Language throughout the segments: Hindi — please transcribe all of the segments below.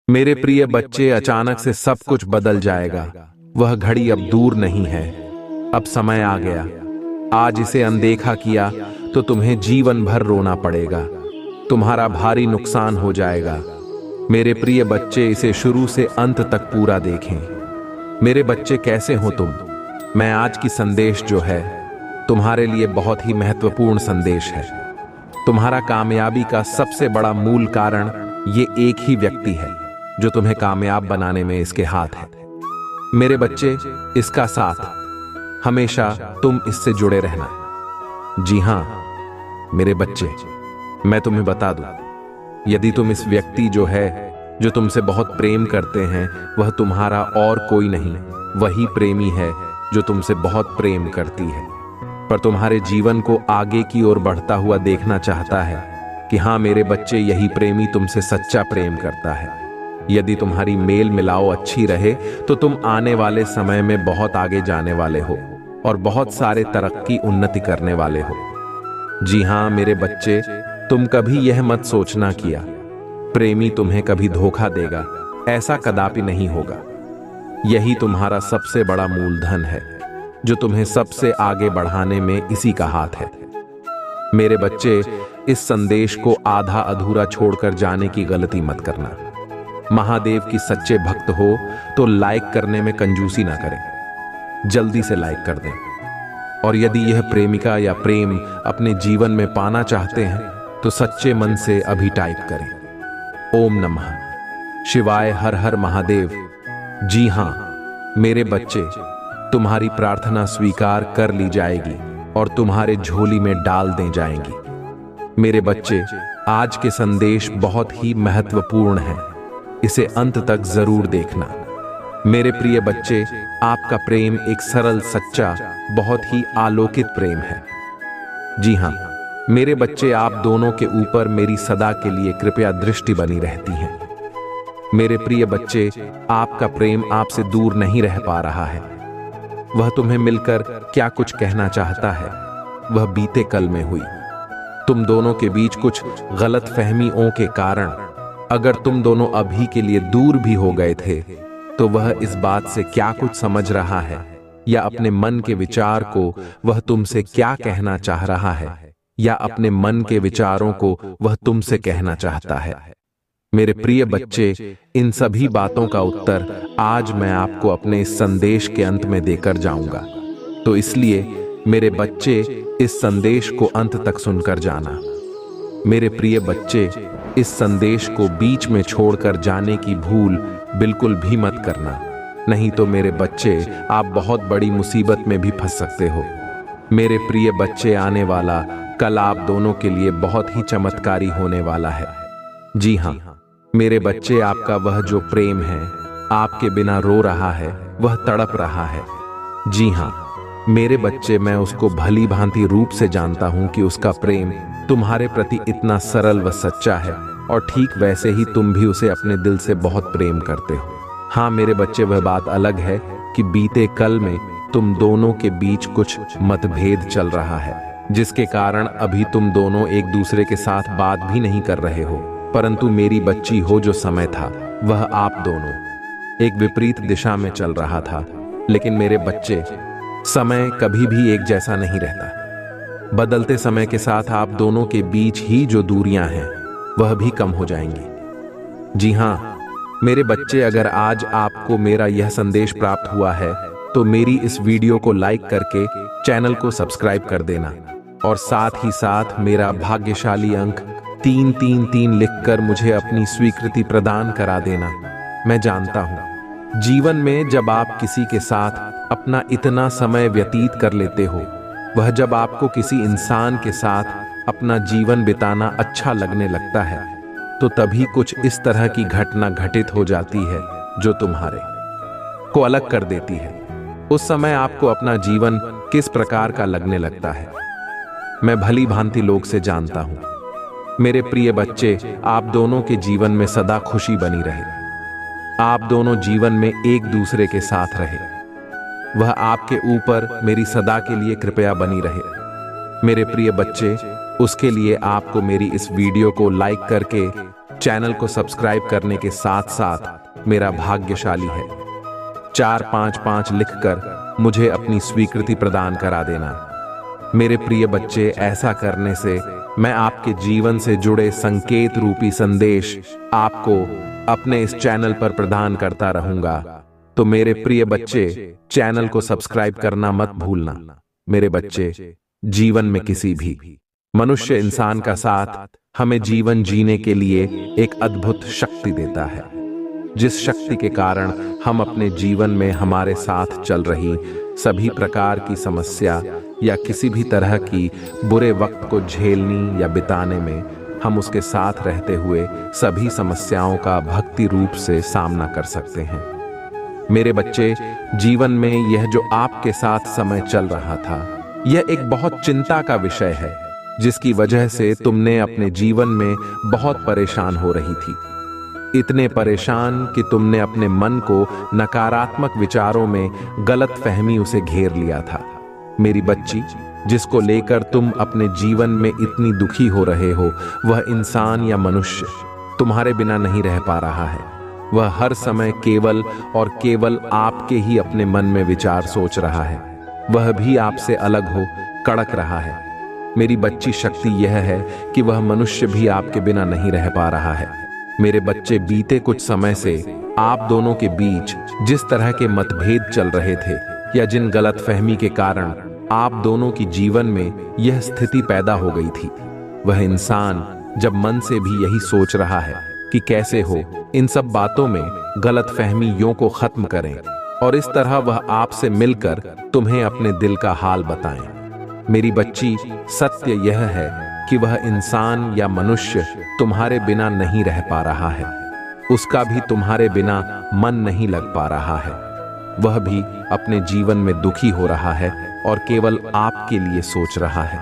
मेरे प्रिय बच्चे, अचानक से सब कुछ बदल जाएगा। वह घड़ी अब दूर नहीं है। अब समय आ गया। आज इसे अनदेखा किया तो तुम्हें जीवन भर रोना पड़ेगा। तुम्हारा भारी नुकसान हो जाएगा। मेरे प्रिय बच्चे, इसे शुरू से अंत तक पूरा देखें। मेरे बच्चे, कैसे हो तुम? मैं आज की संदेश जो है तुम्हारे लिए बहुत ही महत्वपूर्ण संदेश है। तुम्हारा कामयाबी का सबसे बड़ा मूल कारण ये एक ही व्यक्ति है जो तुम्हें कामयाब बनाने में इसके हाथ है। मेरे बच्चे, इसका साथ हमेशा तुम इससे जुड़े रहना। जी हां मेरे बच्चे, मैं तुम्हें बता दूं, यदि तुम इस व्यक्ति जो है जो तुमसे बहुत प्रेम करते हैं, वह तुम्हारा और कोई नहीं, वही प्रेमी है जो तुमसे बहुत प्रेम करती है, पर तुम्हारे जीवन को आगे की ओर बढ़ता हुआ देखना चाहता है कि हां मेरे बच्चे, यही प्रेमी तुमसे सच्चा प्रेम करता है। यदि तुम्हारी मेल मिलाओ अच्छी रहे तो तुम आने वाले समय में बहुत आगे जाने वाले हो और बहुत सारे तरक्की उन्नति करने वाले हो। जी हां मेरे बच्चे, तुम कभी यह मत सोचना किया प्रेमी तुम्हें कभी धोखा देगा। ऐसा कदापि नहीं होगा। यही तुम्हारा सबसे बड़ा मूलधन है जो तुम्हें सबसे आगे बढ़ाने में इसी का हाथ है। मेरे बच्चे, इस संदेश को आधा अधूरा छोड़कर जाने की गलती मत करना। महादेव की सच्चे भक्त हो तो लाइक करने में कंजूसी ना करें, जल्दी से लाइक कर दें। और यदि यह प्रेमिका या प्रेम अपने जीवन में पाना चाहते हैं तो सच्चे मन से अभी टाइप करें, ओम नमः शिवाय, हर हर महादेव। जी हां मेरे बच्चे, तुम्हारी प्रार्थना स्वीकार कर ली जाएगी और तुम्हारे झोली में डाल दे जाएंगी। मेरे बच्चे, आज के संदेश बहुत ही महत्वपूर्ण है, इसे अंत तक जरूर देखना। मेरे प्रिय बच्चे, आपका प्रेम एक सरल, सच्चा, बहुत ही आलोकित प्रेम है। जी हां मेरे बच्चे, आप दोनों के ऊपर मेरी सदा के लिए कृपया दृष्टि बनी रहती है। मेरे प्रिय बच्चे, आपका प्रेम आपसे दूर नहीं रह पा रहा है। वह तुम्हें मिलकर क्या कुछ कहना चाहता है, वह बीते कल में हुई। तुम दोनों के बीच कुछ गलतफहमियों के कारण अगर तुम दोनों अभी के लिए दूर भी हो गए थे, तो वह इस बात से क्या कुछ समझ रहा है या अपने मन के विचार को वह तुमसे क्या कहना चाह रहा है या अपने मन के विचारों को वह तुमसे कहना चाहता है। मेरे प्रिय बच्चे, इन सभी बातों का उत्तर आज मैं आपको अपने इस संदेश के अंत में देकर जाऊंगा। तो इसलिए मेरे बच्चे, इस संदेश को अंत तक सुनकर जाना। मेरे प्रिय बच्चे, इस संदेश को बीच में छोड़कर जाने की भूल बिल्कुल भी मत करना, नहीं तो मेरे बच्चे, आप बहुत बड़ी मुसीबत में भी फंस सकते हो। मेरे प्रिय बच्चे, आने वाला कल आप दोनों के लिए बहुत ही चमत्कारी होने वाला है। जी हां मेरे बच्चे, आपका वह जो प्रेम है आपके बिना रो रहा है, वह तड़प रहा है। जी हां मेरे बच्चे, मैं उसको भली भांति रूप से जानता हूं कि उसका प्रेम तुम्हारे प्रति इतना सरल व सच्चा है, और ठीक वैसे ही तुम भी उसे अपने दिल से बहुत प्रेम करते हो। हाँ मेरे बच्चे, वह बात अलग है कि बीते कल में तुम दोनों के बीच कुछ मतभेद चल रहा है, जिसके कारण अभी तुम दोनों एक दूसरे के साथ बात भी नहीं कर रहे हो। परंतु मेरी बच्ची हो, जो समय था वह आप दोनों एक विपरीत दिशा में चल रहा था। लेकिन मेरे बच्चे, समय कभी भी एक जैसा नहीं रहता। बदलते समय के साथ आप दोनों के बीच ही जो दूरियां हैं वह भी कम हो जाएंगी। जी हां मेरे बच्चे, अगर आज आपको मेरा यह संदेश प्राप्त हुआ है तो मेरी इस वीडियो को लाइक करके चैनल को सब्सक्राइब कर देना, और साथ ही साथ मेरा भाग्यशाली अंक 333 लिखकर मुझे अपनी स्वीकृति प्रदान करा देना। मैं जानता हूं जीवन में जब आप किसी के साथ अपना इतना समय व्यतीत कर लेते हो, वह जब आपको किसी इंसान के साथ अपना जीवन बिताना अच्छा लगने लगता है, तो तभी कुछ इस तरह की घटना घटित हो जाती है जो तुम्हारे को अलग कर देती है। उस समय आपको अपना जीवन किस प्रकार का लगने लगता है, मैं भली भांति लोग से जानता हूं। मेरे प्रिय बच्चे, आप दोनों के जीवन में सदा खुशी बनी रहे। आप दोनों जीवन में एक दूसरे के साथ रहे। वह आपके ऊपर मेरी सदा के लिए कृपया बनी रहे। मेरे प्रिय बच्चे, उसके लिए आपको मेरी इस वीडियो को लाइक करके चैनल को सब्सक्राइब करने के साथ साथ मेरा भाग्यशाली है। 455 लिखकर मुझे अपनी स्वीकृति प्रदान करा देना। मेरे प्रिय बच्चे, ऐसा करने से मैं आपके जीवन से जुड़े संकेत रूपी संदेश आपको अपने इस चैनल पर प्रदान करता रहूंगा। तो मेरे प्रिय बच्चे, चैनल को सब्सक्राइब करना मत भूलना। मेरे बच्चे, जीवन में किसी भी मनुष्य इंसान का साथ हमें जीवन जीने के लिए एक अद्भुत शक्ति देता है, जिस शक्ति के कारण हम अपने जीवन में हमारे साथ चल रही सभी प्रकार की समस्या या किसी भी तरह की बुरे वक्त को झेलने या बिताने में हम उसके साथ रहते हुए सभी समस्याओं का भक्ति रूप से सामना कर सकते हैं। मेरे बच्चे, जीवन में यह जो आपके साथ समय चल रहा था, यह एक बहुत चिंता का विषय है, जिसकी वजह से तुमने अपने जीवन में बहुत परेशान हो रही थी। इतने परेशान कि तुमने अपने मन को नकारात्मक विचारों में गलत फहमी उसे घेर लिया था। मेरी बच्ची, जिसको लेकर तुम अपने जीवन में इतनी दुखी हो रहे हो, वह इंसान या मनुष्य तुम्हारे बिना नहीं रह पा रहा है। वह हर समय केवल और केवल आपके ही अपने मन में विचार सोच रहा है। वह भी आपसे अलग हो कड़क रहा है। मेरी बच्ची, शक्ति यह है कि वह मनुष्य भी आपके बिना नहीं रह पा रहा है। मेरे बच्चे, बीते कुछ समय से आप दोनों के बीच जिस तरह के मतभेद चल रहे थे या जिन गलतफहमी के कारण आप दोनों की जीवन में यह स्थिति पैदा हो गई थी, वह इंसान जब मन से भी यही सोच रहा है कि कैसे हो इन सब बातों में गलतफहमियों को खत्म करें, और इस तरह वह आपसे मिलकर तुम्हें अपने दिल का हाल बताएं। मेरी बच्ची, सत्य यह है कि वह इंसान या मनुष्य तुम्हारे बिना नहीं रह पा रहा है। उसका भी तुम्हारे बिना मन नहीं लग पा रहा है। वह भी अपने जीवन में दुखी हो रहा है और केवल आपके लिए सोच रहा है।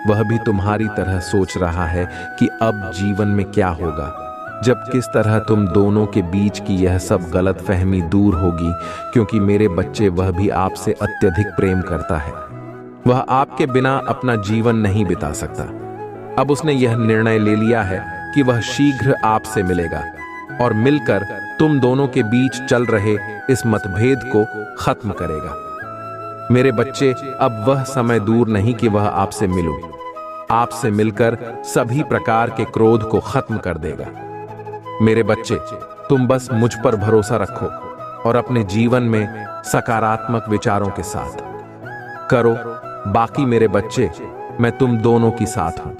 वह भी तुम्हारी तरह सोच रहा है कि अब जीवन में क्या होगा, जब किस तरह तुम दोनों के बीच की यह सब गलतफहमी दूर होगी, क्योंकि मेरे बच्चे, वह भी आपसे अत्यधिक प्रेम करता है। वह आपके बिना अपना जीवन नहीं बिता सकता। अब उसने यह निर्णय ले लिया है कि वह शीघ्र आपसे मिलेगा और मिलकर तुम दोनों के बीच चल रहे इस मतभेद को खत्म करेगा। मेरे बच्चे, अब वह समय दूर नहीं कि वह आपसे मिलो। आपसे मिलकर सभी प्रकार के क्रोध को खत्म कर देगा। मेरे बच्चे, तुम बस मुझ पर भरोसा रखो और अपने जीवन में सकारात्मक विचारों के साथ करो। बाकी मेरे बच्चे, मैं तुम दोनों की साथ हूं।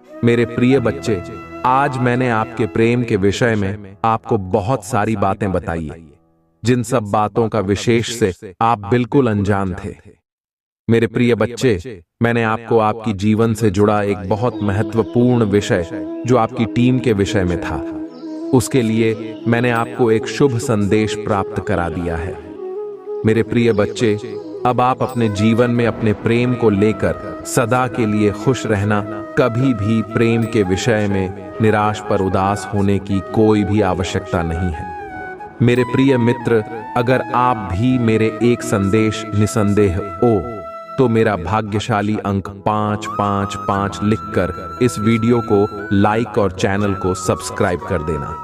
मेरे प्रिय बच्चे, आज मैंने आपके प्रेम के विषय में आपको बहुत सारी बातें बताई है, जिन सब बातों का विशेष से आप बिल्कुल अनजान थे। मेरे प्रिय बच्चे, मैंने आपको आपकी जीवन से जुड़ा एक बहुत महत्वपूर्ण विषय, जो आपकी टीम के विषय में था, उसके लिए मैंने आपको एक शुभ संदेश प्राप्त करा दिया है। मेरे प्रिय बच्चे, अब आप अपने जीवन में अपने प्रेम को लेकर सदा के लिए खुश रहना। कभी भी प्रेम के विषय में निराश पर उदास होने की कोई भी आवश्यकता नहीं है। मेरे प्रिय मित्र, अगर आप भी मेरे एक संदेश निसंदेह हो, तो मेरा भाग्यशाली अंक 555 लिखकर इस वीडियो को लाइक और चैनल को सब्सक्राइब कर देना।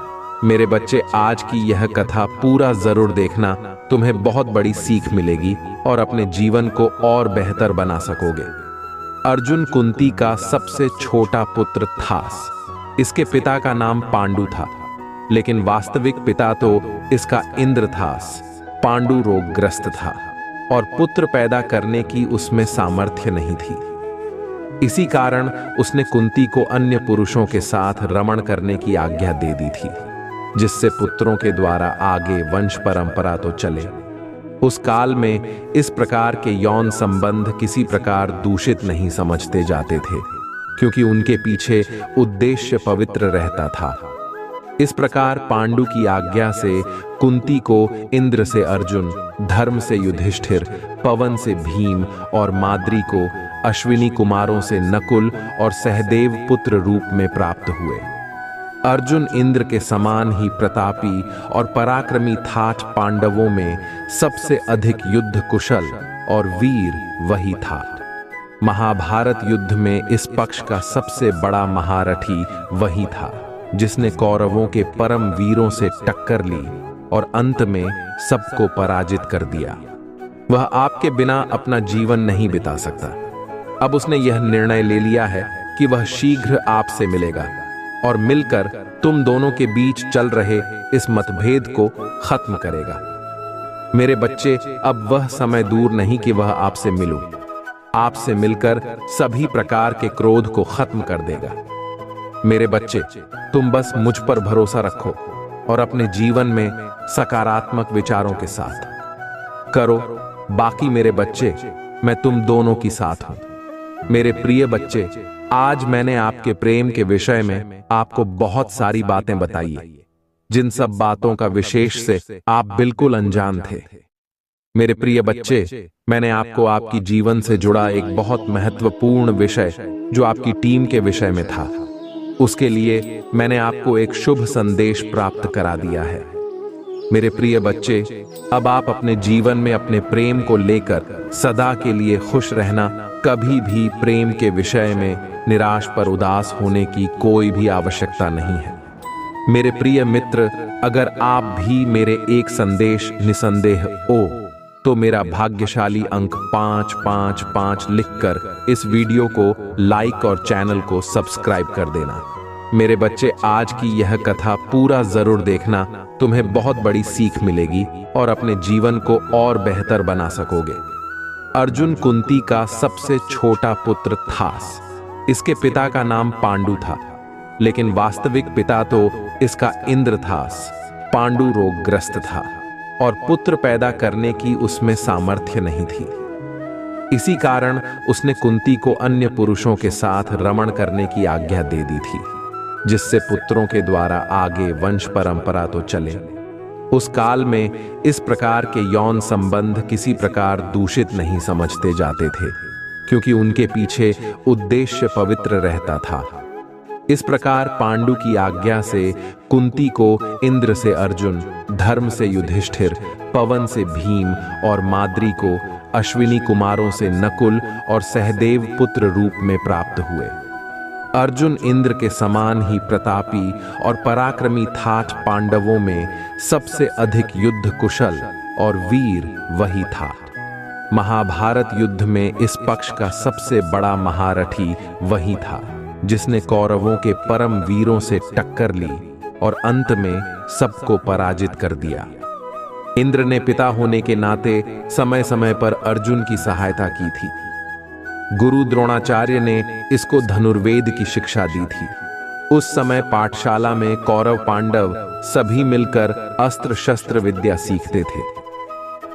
मेरे बच्चे, आज की यह कथा पूरा जरूर देखना। तुम्हें बहुत बड़ी सीख मिलेगी और अपने जीवन को और बेहतर बना सकोगे। अर्जुन कुंती का सबसे छोटा पुत्र था। इसके पिता का नाम पांडु था, लेकिन वास्तविक पिता तो इसका इंद्र था। पांडु रोगग्रस्त था और पुत्र पैदा करने की उसमें सामर्थ्य नहीं थी। इसी कारण उसने कुंती को अन्य पुरुषों के साथ रमण करने की आज्ञा दे दी थी, जिससे पुत्रों के द्वारा आगे वंश परंपरा तो चले। उस काल में इस प्रकार के यौन संबंध किसी प्रकार दूषित नहीं समझते जाते थे, क्योंकि उनके पीछे उद्देश्य पवित्र रहता था। इस प्रकार पांडु की आज्ञा से कुंती को इंद्र से अर्जुन, धर्म से युधिष्ठिर, पवन से भीम और माद्री को अश्विनी कुमारों से नकुल और सहदेव पुत्र रूप में प्राप्त हुए। अर्जुन इंद्र के समान ही प्रतापी और पराक्रमी था। पांडवों में सबसे अधिक युद्ध कुशल और वीर वही था। महाभारत युद्ध में इस पक्ष का सबसे बड़ा महारथी वही था। जिसने कौरवों के परम वीरों से टक्कर ली और अंत में सबको पराजित कर दिया। वह आपके बिना अपना जीवन नहीं बिता सकता। अब उसने यह निर्णय ले लिया है कि वह शीघ्र आपसे मिलेगा और मिलकर तुम दोनों के बीच चल रहे इस मतभेद को खत्म करेगा। मेरे बच्चे, अब वह समय दूर नहीं कि वह आपसे मिलूं। आपसे मिलकर सभी प्रकार के क्रोध को खत्म कर देगा। मेरे बच्चे, तुम बस मुझ पर भरोसा रखो और अपने जीवन में सकारात्मक विचारों के साथ करो। बाकी मेरे बच्चे, मैं तुम दोनों की साथ हूं। मेरे प्रिय बच्चे, आज मैंने आपके प्रेम के विषय में आपको बहुत सारी बातें बताई है, जिन सब बातों का विशेष से आप बिल्कुल अनजान थे। मेरे प्रिय बच्चे, मैंने आपको आपकी जीवन से जुड़ा एक बहुत महत्वपूर्ण विषय जो आपकी टीम के विषय में था, उसके लिए मैंने आपको एक शुभ संदेश प्राप्त करा दिया है। मेरे प्रिय बच्चे, अब आप अपने जीवन में अपने प्रेम को लेकर सदा के लिए खुश रहना। कभी भी प्रेम के विषय में निराश पर उदास होने की कोई भी आवश्यकता नहीं है। मेरे प्रिय मित्र, अगर आप भी मेरे एक संदेश निसंदेह ओ तो मेरा भाग्यशाली अंक 555 लिखकर इस वीडियो को लाइक और चैनल को सब्सक्राइब कर देना। मेरे बच्चे, आज की यह कथा पूरा जरूर देखना, तुम्हें बहुत बड़ी सीख मिलेगी और अपने जीवन को और बेहतर बना सकोगे। अर्जुन कुंती का सबसे छोटा पुत्र था। इसके पिता का नाम पांडु था, लेकिन वास्तविक पिता तो इसका इंद्र था। पांडु रोगग्रस्त था और पुत्र पैदा करने की उसमें सामर्थ्य नहीं थी। इसी कारण उसने कुंती को अन्य पुरुषों के साथ रमण करने की आज्ञा दे दी थी, जिससे पुत्रों के द्वारा आगे वंश परंपरा तो चले। उस काल में इस प्रकार के यौन संबंध किसी प्रकार दूषित नहीं समझते जाते थे, क्योंकि उनके पीछे उद्देश्य पवित्र रहता था। इस प्रकार पांडु की आज्ञा से कुंती को इंद्र से अर्जुन, धर्म से युधिष्ठिर, पवन से भीम और माद्री को अश्विनी कुमारों से नकुल और सहदेव पुत्र रूप में प्राप्त हुए। अर्जुन इंद्र के समान ही प्रतापी और पराक्रमी था। पांडवों में सबसे अधिक युद्ध कुशल और वीर वही था। महाभारत युद्ध में इस पक्ष का सबसे बड़ा महारथी वही था, जिसने कौरवों के परम वीरों से टक्कर ली और अंत में सबको पराजित कर दिया। इंद्र ने पिता होने के नाते समय समय पर अर्जुन की सहायता की थी। गुरु द्रोणाचार्य ने इसको धनुर्वेद की शिक्षा दी थी। उस समय पाठशाला में कौरव पांडव सभी मिलकर अस्त्र शस्त्र विद्या सीखते थे।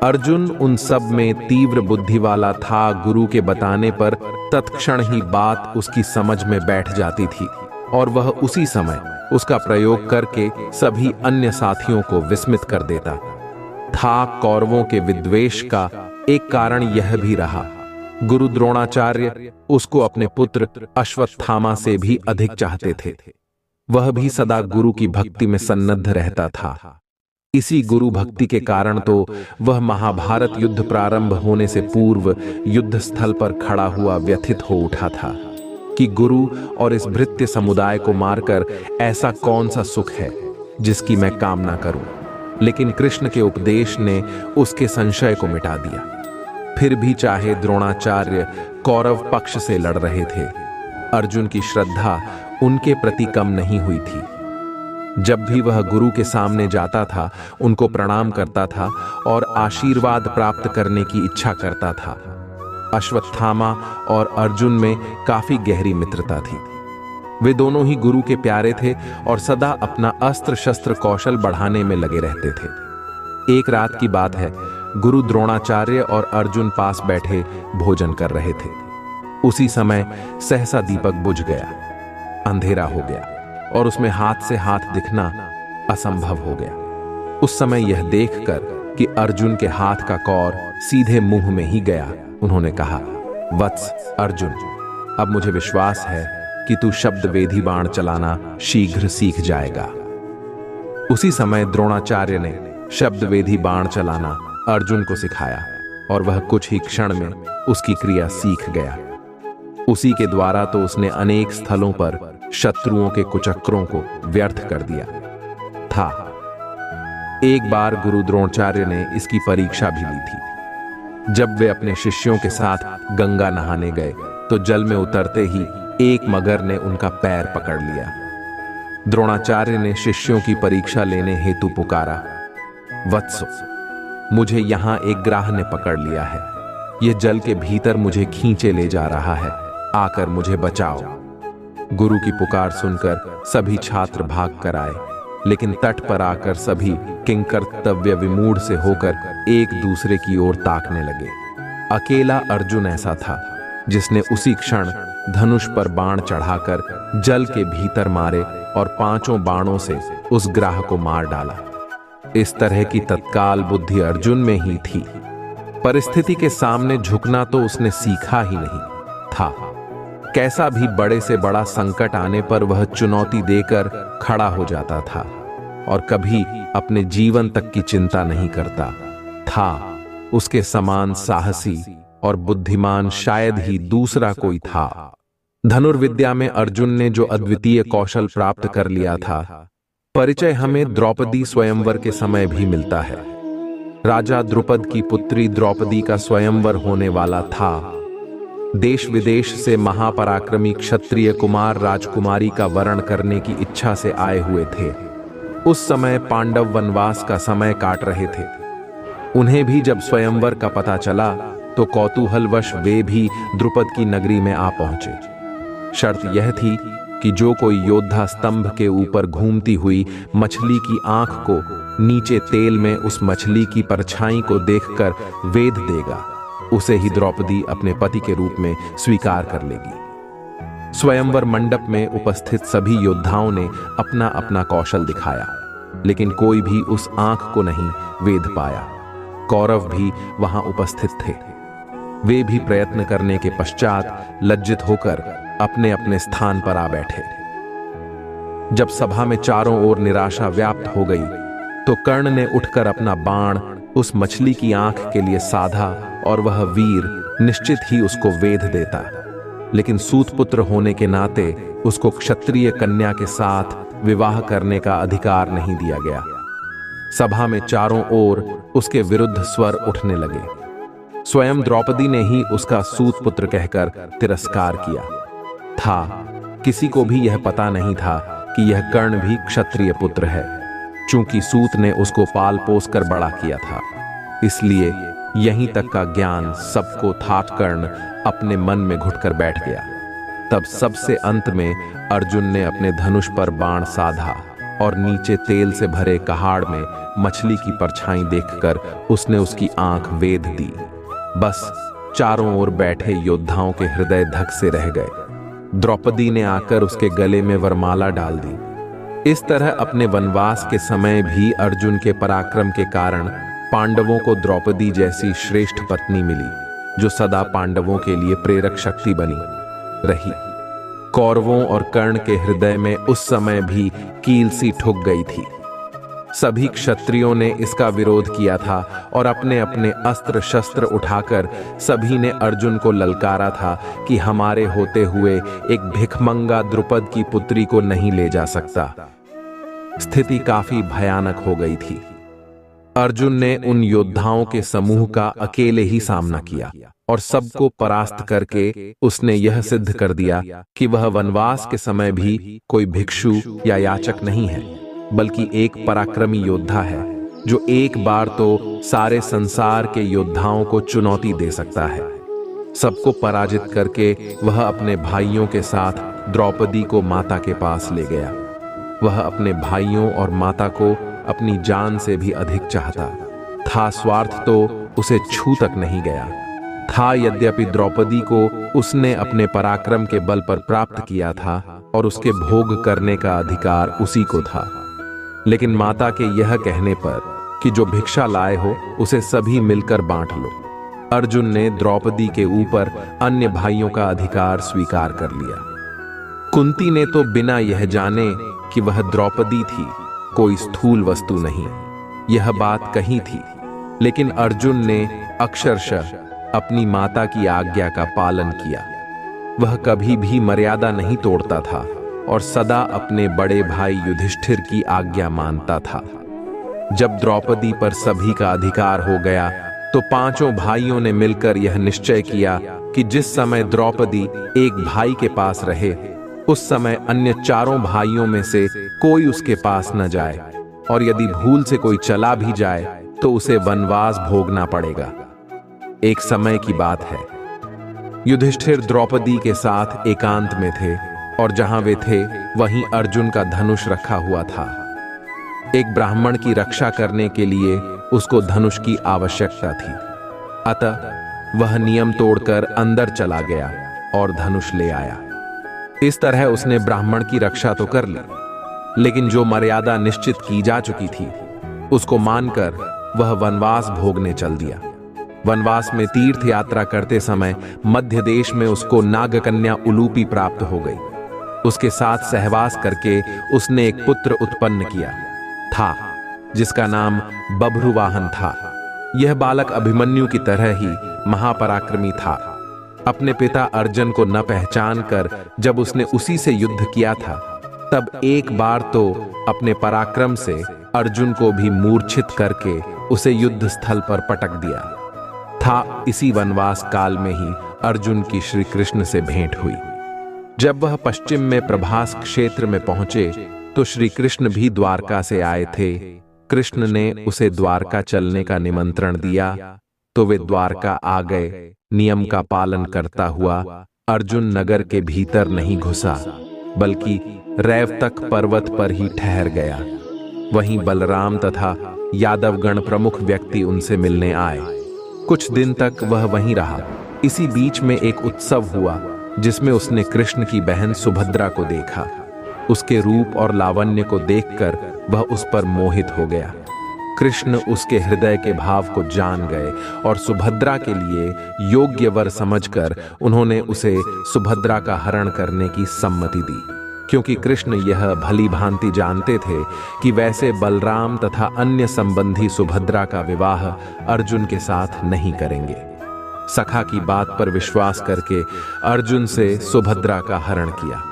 अर्जुन उन सब में तीव्र बुद्धि वाला था। गुरु के बताने पर तत्क्षण ही बात उसकी समझ में बैठ जाती थी और वह उसी समय उसका प्रयोग करके सभी अन्य साथियों को विस्मित कर देता था। कौरवों के विद्वेष का एक कारण यह भी रहा, गुरु द्रोणाचार्य उसको अपने पुत्र अश्वत्थामा से भी अधिक चाहते थे। वह भी सदा गुरु की भक्ति में सन्नद्ध रहता था। इसी गुरु भक्ति के कारण तो वह महाभारत युद्ध प्रारंभ होने से पूर्व युद्ध स्थल पर खड़ा हुआ व्यथित हो उठा था कि गुरु और इस भृत्य समुदाय को मारकर ऐसा कौन सा सुख है जिसकी मैं कामना करूं। लेकिन कृष्ण के उपदेश ने उसके संशय को मिटा दिया। फिर भी चाहे द्रोणाचार्य कौरव पक्ष से लड़ रहे थे, अर्जुन की श्रद्धा उनके प्रति कम नहीं हुई थी। जब भी वह गुरु के सामने जाता था, उनको प्रणाम करता था और आशीर्वाद प्राप्त करने की इच्छा करता था। अश्वत्थामा और अर्जुन में काफी गहरी मित्रता थी। वे दोनों ही गुरु के प्यारे थे और सदा अपना अस्त्र शस्त्र कौशल बढ़ाने में लगे रहते थे। एक रात की बात है, गुरु द्रोणाचार्य और अर्जुन पास बैठे भोजन कर रहे थे। उसी समय सहसा दीपक बुझ गया, अंधेरा हो गया और उसमें हाथ से हाथ दिखना असंभव हो गया। उस समय यह देखकर कि अर्जुन के हाथ का कौर सीधे मुंह में ही गया, उन्होंने कहा, वत्स अर्जुन, अब मुझे विश्वास है कि तू शब्द वेधी बाण चलाना शीघ्र सीख जाएगा। उसी समय द्रोणाचार्य ने शब्द वेधी बाण चलाना अर्जुन को सिखाया और वह कुछ ही क्षण में उसकी क्रिया सीख गया। उसी के द्वारा तो उसने अनेक स्थलों पर शत्रुओं के कुचक्रों को व्यर्थ कर दिया था। एक बार गुरु द्रोणाचार्य ने इसकी परीक्षा भी ली थी। जब वे अपने शिष्यों के साथ गंगा नहाने गए तो जल में उतरते ही एक मगर ने उनका पैर पकड़ लिया। द्रोणाचार्य ने शिष्यों की परीक्षा लेने हेतु पुकारा, वत्सो, मुझे यहां एक ग्राह ने पकड़ लिया है। यह जल के भीतर मुझे खींचे ले जा रहा है, आकर मुझे बचाओ। गुरु की पुकार सुनकर सभी छात्र भाग कर आए, लेकिन तट पर आकर सभी किंकर्तव्य विमूढ़ से होकर एक दूसरे की ओर ताकने लगे। अकेला अर्जुन ऐसा था जिसने उसी क्षण धनुष पर बाण चढ़ाकर जल के भीतर मारे और 5 बाणों से उस ग्राह को मार डाला। इस तरह की तत्काल बुद्धि अर्जुन में ही थी। परिस्थिति के सामने झुकना तो उसने सीखा ही नहीं था। कैसा भी बड़े से बड़ा संकट आने पर वह चुनौती देकर खड़ा हो जाता था और कभी अपने जीवन तक की चिंता नहीं करता था। उसके समान साहसी और बुद्धिमान शायद ही दूसरा कोई था। धनुर्विद्या में अर्जुन ने जो अद्वितीय कौशल प्राप्त कर लिया था, परिचय हमें द्रौपदी स्वयंवर के समय भी मिलता है। राजा द्रुपद की पुत्री द्रौपदी का स्वयंवर होने वाला था। देश विदेश से महापराक्रमी क्षत्रिय कुमार राजकुमारी का वरण करने की इच्छा से आए हुए थे। उस समय पांडव वनवास का समय काट रहे थे। उन्हें भी जब स्वयंवर का पता चला तो कौतूहलवश वे भी द्रुपद की नगरी में आ पहुंचे। शर्त यह थी कि जो कोई योद्धा स्तंभ के ऊपर घूमती हुई मछली की आंख को नीचे तेल में उस मछली की परछाई को देखकर वेध देगा, उसे ही द्रौपदी अपने पति के रूप में स्वीकार कर लेगी। स्वयंवर मंडप में उपस्थित सभी योद्धाओं ने अपना अपना कौशल दिखाया, लेकिन कोई भी उस आंख को नहीं वेध पाया। कौरव भी वहां उपस्थित थे। वे भी प्रयत्न करने के पश्चात लज्जित होकर अपने अपने स्थान पर आ बैठे। जब सभा में चारों ओर निराशा व्याप्त हो गई तो कर्ण ने उठकर अपना बाण उस मछली की आंख के लिए साधा और वह वीर निश्चित ही उसको वेध देता, लेकिन सूतपुत्र होने के नाते उसको क्षत्रिय कन्या के साथ विवाह करने का अधिकार नहीं दिया गया। सभा में चारों ओर उसके विरुद्ध स्वर उठने लगे। स्वयं द्रौपदी ने ही उसका सूतपुत्र कहकर तिरस्कार किया था। किसी को भी यह पता नहीं था कि यह कर्ण भी क्षत्रिय पुत्र है। चूंकि सूत ने उसको पाल पोस कर बड़ा किया था, इसलिए यहीं तक का ज्ञान सबको था। कर्ण अपने मन में घुटकर बैठ गया। तब सबसे अंत में अर्जुन ने अपने धनुष पर बाण साधा और नीचे तेल से भरे कहाड़ में मछली की परछाई देखकर उसने उसकी आंख वेध दी। बस चारों ओर बैठे योद्धाओं के हृदय धक से रह गए। द्रौपदी ने आकर उसके गले में वरमाला डाल दी। इस तरह अपने वनवास के समय भी अर्जुन के पराक्रम के कारण पांडवों को द्रौपदी जैसी श्रेष्ठ पत्नी मिली, जो सदा पांडवों के लिए प्रेरक शक्ति बनी रही। कौरवों और कर्ण के हृदय में उस समय भी कील सी ठुक गई थी। सभी क्षत्रियों ने इसका विरोध किया था और अपने अपने अस्त्र शस्त्र उठाकर सभी ने अर्जुन को ललकारा था कि हमारे होते हुए एक भिखमंगा द्रुपद की पुत्री को नहीं ले जा सकता। स्थिति काफी भयानक हो गई थी। अर्जुन ने उन योद्धाओं के समूह का अकेले ही सामना किया और सबको परास्त करके उसने यह सिद्ध कर दिया कि वह वनवास के समय भी कोई भिक्षु या याचक नहीं है, बल्कि एक पराक्रमी योद्धा है जो एक बार तो सारे संसार के योद्धाओं को चुनौती दे सकता है। सबको पराजित करके वह अपने भाइयों के साथ द्रौपदी को माता के पास ले गया। वह अपने भाइयों और माता को अपनी जान से भी अधिक चाहता था। स्वार्थ तो उसे छू तक नहीं गया था। यद्यपि द्रौपदी को उसने अपने पराक्रम के बल पर प्राप्त किया था और उसके भोग करने का अधिकार उसी को था, लेकिन माता के यह कहने पर कि जो भिक्षा लाए हो उसे सभी मिलकर बांट लो, अर्जुन ने द्रौपदी के ऊपर अन्य भाइयों का अधिकार स्वीकार कर लिया। कुंती ने तो बिना यह जाने कि वह द्रौपदी थी, कोई स्थूल वस्तु नहीं, यह बात कही थी, लेकिन अर्जुन ने अक्षरशः अपनी माता की आज्ञा का पालन किया। वह कभी भी मर्यादा नहीं तोड़ता था और सदा अपने बड़े भाई युधिष्ठिर की आज्ञा मानता था। जब द्रौपदी पर सभी का अधिकार हो गया तो पांचों भाइयों ने मिलकर यह निश्चय किया कि जिस समय द्रौपदी एक भाई के पास रहे उस समय अन्य चारों भाइयों में से कोई उसके पास न जाए, और यदि भूल से कोई चला भी जाए तो उसे वनवास भोगना पड़ेगा। एक समय की बात है, युधिष्ठिर द्रौपदी के साथ एकांत में थे और जहां वे थे वहीं अर्जुन का धनुष रखा हुआ था। एक ब्राह्मण की रक्षा करने के लिए उसको धनुष की आवश्यकता थी, अतः वह नियम तोड़कर अंदर चला गया और धनुष ले आया। इस तरह उसने ब्राह्मण की रक्षा तो कर ली, लेकिन जो मर्यादा निश्चित की जा चुकी थी उसको मानकर वह वनवास भोगने चल दिया। वनवास में तीर्थ यात्रा करते समय मध्य देश में उसको नागकन्या उलूपी प्राप्त हो गई। उसके साथ सहवास करके उसने एक पुत्र उत्पन्न किया था जिसका नाम बभ्रुवाहन था। यह बालक अभिमन्यु की तरह ही महापराक्रमी था। अपने पिता अर्जुन को न पहचान कर जब उसने उसी से युद्ध किया था तब एक बार तो अपने पराक्रम से अर्जुन को भी मूर्छित करके उसे युद्ध स्थल पर पटक दिया था। इसी वनवास काल में ही अर्जुन की श्री कृष्ण से भेंट हुई। जब वह पश्चिम में प्रभास क्षेत्र में पहुंचे तो श्री कृष्ण भी द्वारका से आए थे। कृष्ण ने उसे द्वारका चलने का निमंत्रण दिया तो वे द्वारका आ गए। नियम का पालन करता हुआ अर्जुन नगर के भीतर नहीं घुसा बल्कि रैवतक पर्वत पर ही ठहर गया। वहीं बलराम तथा यादवगण प्रमुख व्यक्ति उनसे मिलने आए। कुछ दिन तक वह वहीं रहा। इसी बीच में एक उत्सव हुआ जिसमें उसने कृष्ण की बहन सुभद्रा को देखा। उसके रूप और लावण्य को देखकर वह उस पर मोहित हो गया। कृष्ण उसके हृदय के भाव को जान गए और सुभद्रा के लिए योग्य वर समझकर उन्होंने उसे सुभद्रा का हरण करने की सम्मति दी, क्योंकि कृष्ण यह भली भांति जानते थे कि वैसे बलराम तथा अन्य संबंधी सुभद्रा का विवाह अर्जुन के साथ नहीं करेंगे। सखा की बात पर विश्वास करके अर्जुन से सुभद्रा का हरण किया।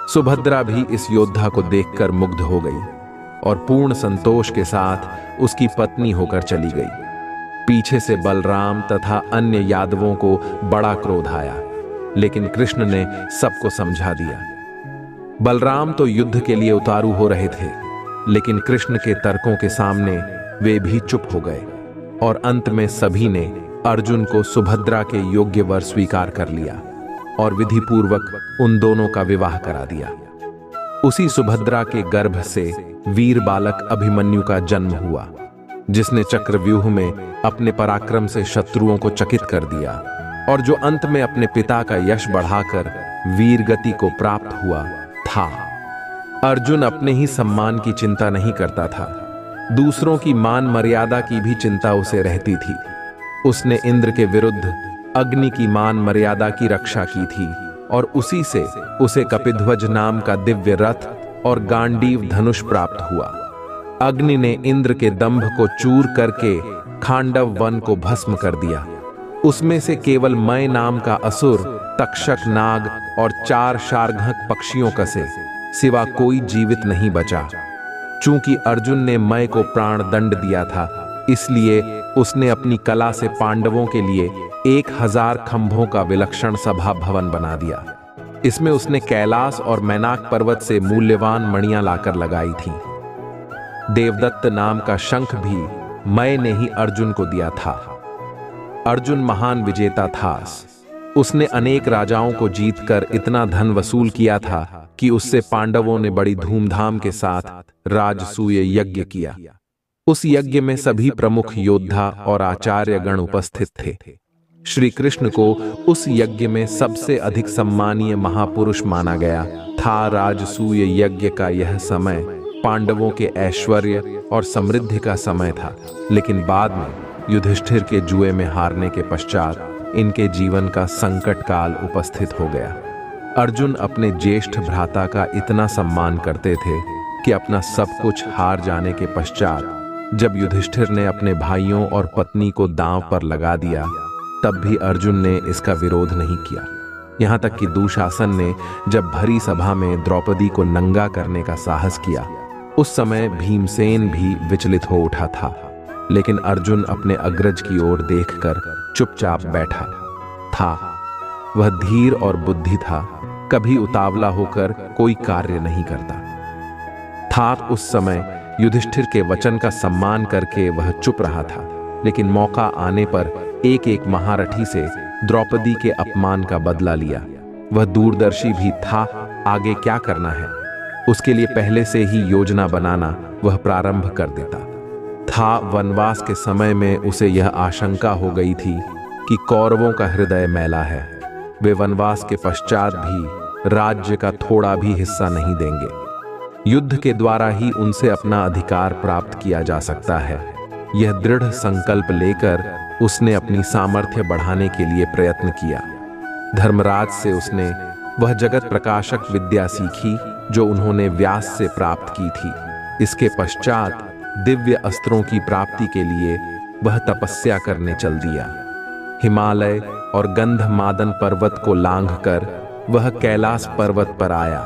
सुभद्रा भी इस योद्धा को देखकर मुग्ध हो गई और पूर्ण संतोष के साथ उसकी पत्नी होकर चली गई। पीछे से बलराम तथा अन्य यादवों को बड़ा क्रोध आया, लेकिन कृष्ण ने सबको समझा दिया। बलराम तो युद्ध के लिए उतारू हो रहे थे, लेकिन कृष्ण के तर्कों के सामने वे भी चुप हो गए और अंत में सभी ने अर्जुन को सुभद्रा के योग्य वर स्वीकार कर लिया और विधि पूर्वक उन दोनों का विवाह करा दिया। उसी सुभद्रा के गर्भ से वीर बालक अभिमन्यु का जन्म हुआ, जिसने चक्रव्यूह में अपने पराक्रम से शत्रुओं को चकित कर दिया और जो अंत में अपने पिता का यश बढ़ाकर वीर गति को प्राप्त हुआ था। अर्जुन अपने ही सम्मान की चिंता नहीं करता था, दूसरों की मान मर्यादा की भी चिंता उसे रहती थी। उसने इंद्र के विरुद्ध अग्नि की मान मर्यादा की रक्षा की थी और उसी से उसे कपिध्वज नाम का दिव्य रथ और गांडीव धनुष प्राप्त हुआ। अग्नि ने इंद्र के दंभ को चूर करके खांडव वन को भस्म कर दिया। उसमें से केवल मय नाम का असुर, तक्षक नाग और 4 शार्घक पक्षियों का से सिवा कोई जीवित नहीं बचा। चूंकि अर्जुन ने मय को प्राण दंड दिया था, इसलिए उसने अपनी कला से पांडवों के लिए 1000 खंभों का विलक्षण सभा भवन बना दिया। इसमें उसने कैलाश और मैनाक पर्वत से मूल्यवान मणियां लाकर लगाई थीं। देवदत्त नाम का शंख भी मय ने ही अर्जुन को दिया था। अर्जुन महान विजेता था। उसने अनेक राजाओं को जीतकर इतना धन वसूल किया था कि उससे पांडवों ने बड़ी धूमधाम के साथ राजसूय यज्ञ किया। उस यज्ञ में सभी प्रमुख योद्धा और आचार्य गण उपस्थित थे। श्री कृष्ण को उस यज्ञ में सबसे अधिक सम्मानीय महापुरुष माना गया था। राजसूय यज्ञ का यह समय पांडवों के ऐश्वर्य और समृद्धि का समय था, लेकिन बाद में युधिष्ठिर के जुए में हारने के पश्चात इनके जीवन का संकट काल उपस्थित हो गया। अर्जुन अपने ज्येष्ठ भ्राता का इतना सम्मान करते थे कि अपना सब कुछ हार जाने के पश्चात जब युधिष्ठिर ने अपने भाइयों और पत्नी को दांव पर लगा दिया, तब भी अर्जुन ने इसका विरोध नहीं किया। यहाँ तक कि दुशासन ने जब भरी सभा में द्रौपदी को नंगा करने का साहस किया, उस समय भीमसेन भी विचलित हो उठा था। लेकिन अर्जुन अपने अग्रज की ओर देखकर चुपचाप बैठा था। वह धीर और बुद्धि था, कभी उतावला होकर कोई कार्य नहीं करता था। उस समय युधिष्ठिर के वचन का सम्मान करके वह चुप रहा था, लेकिन मौका आने पर एक एक महारथी से द्रौपदी के अपमान का बदला लिया। वह दूरदर्शी भी था, आगे क्या करना है उसके लिए पहले से ही योजना बनाना वह प्रारंभ कर देता था। वनवास के समय में उसे यह आशंका हो गई थी कि कौरवों का हृदय मैला है, वे वनवास के पश्चात भी राज्य का थोड़ा भी हिस्सा नहीं देंगे। युद्ध के द्वारा ही उनसे अपना अधिकार प्राप्त किया जा सकता है। यह दृढ़ संकल्प लेकर उसने अपनी सामर्थ्य बढ़ाने के लिए प्रयत्न किया। धर्मराज से उसने वह जगत प्रकाशक विद्या सीखी जो उन्होंने व्यास से प्राप्त की थी। इसके पश्चात दिव्य अस्त्रों की प्राप्ति के लिए वह तपस्या करने चल दिया। हिमालय और गंधमादन पर्वत को लांघकर वह कैलाश पर्वत पर आया।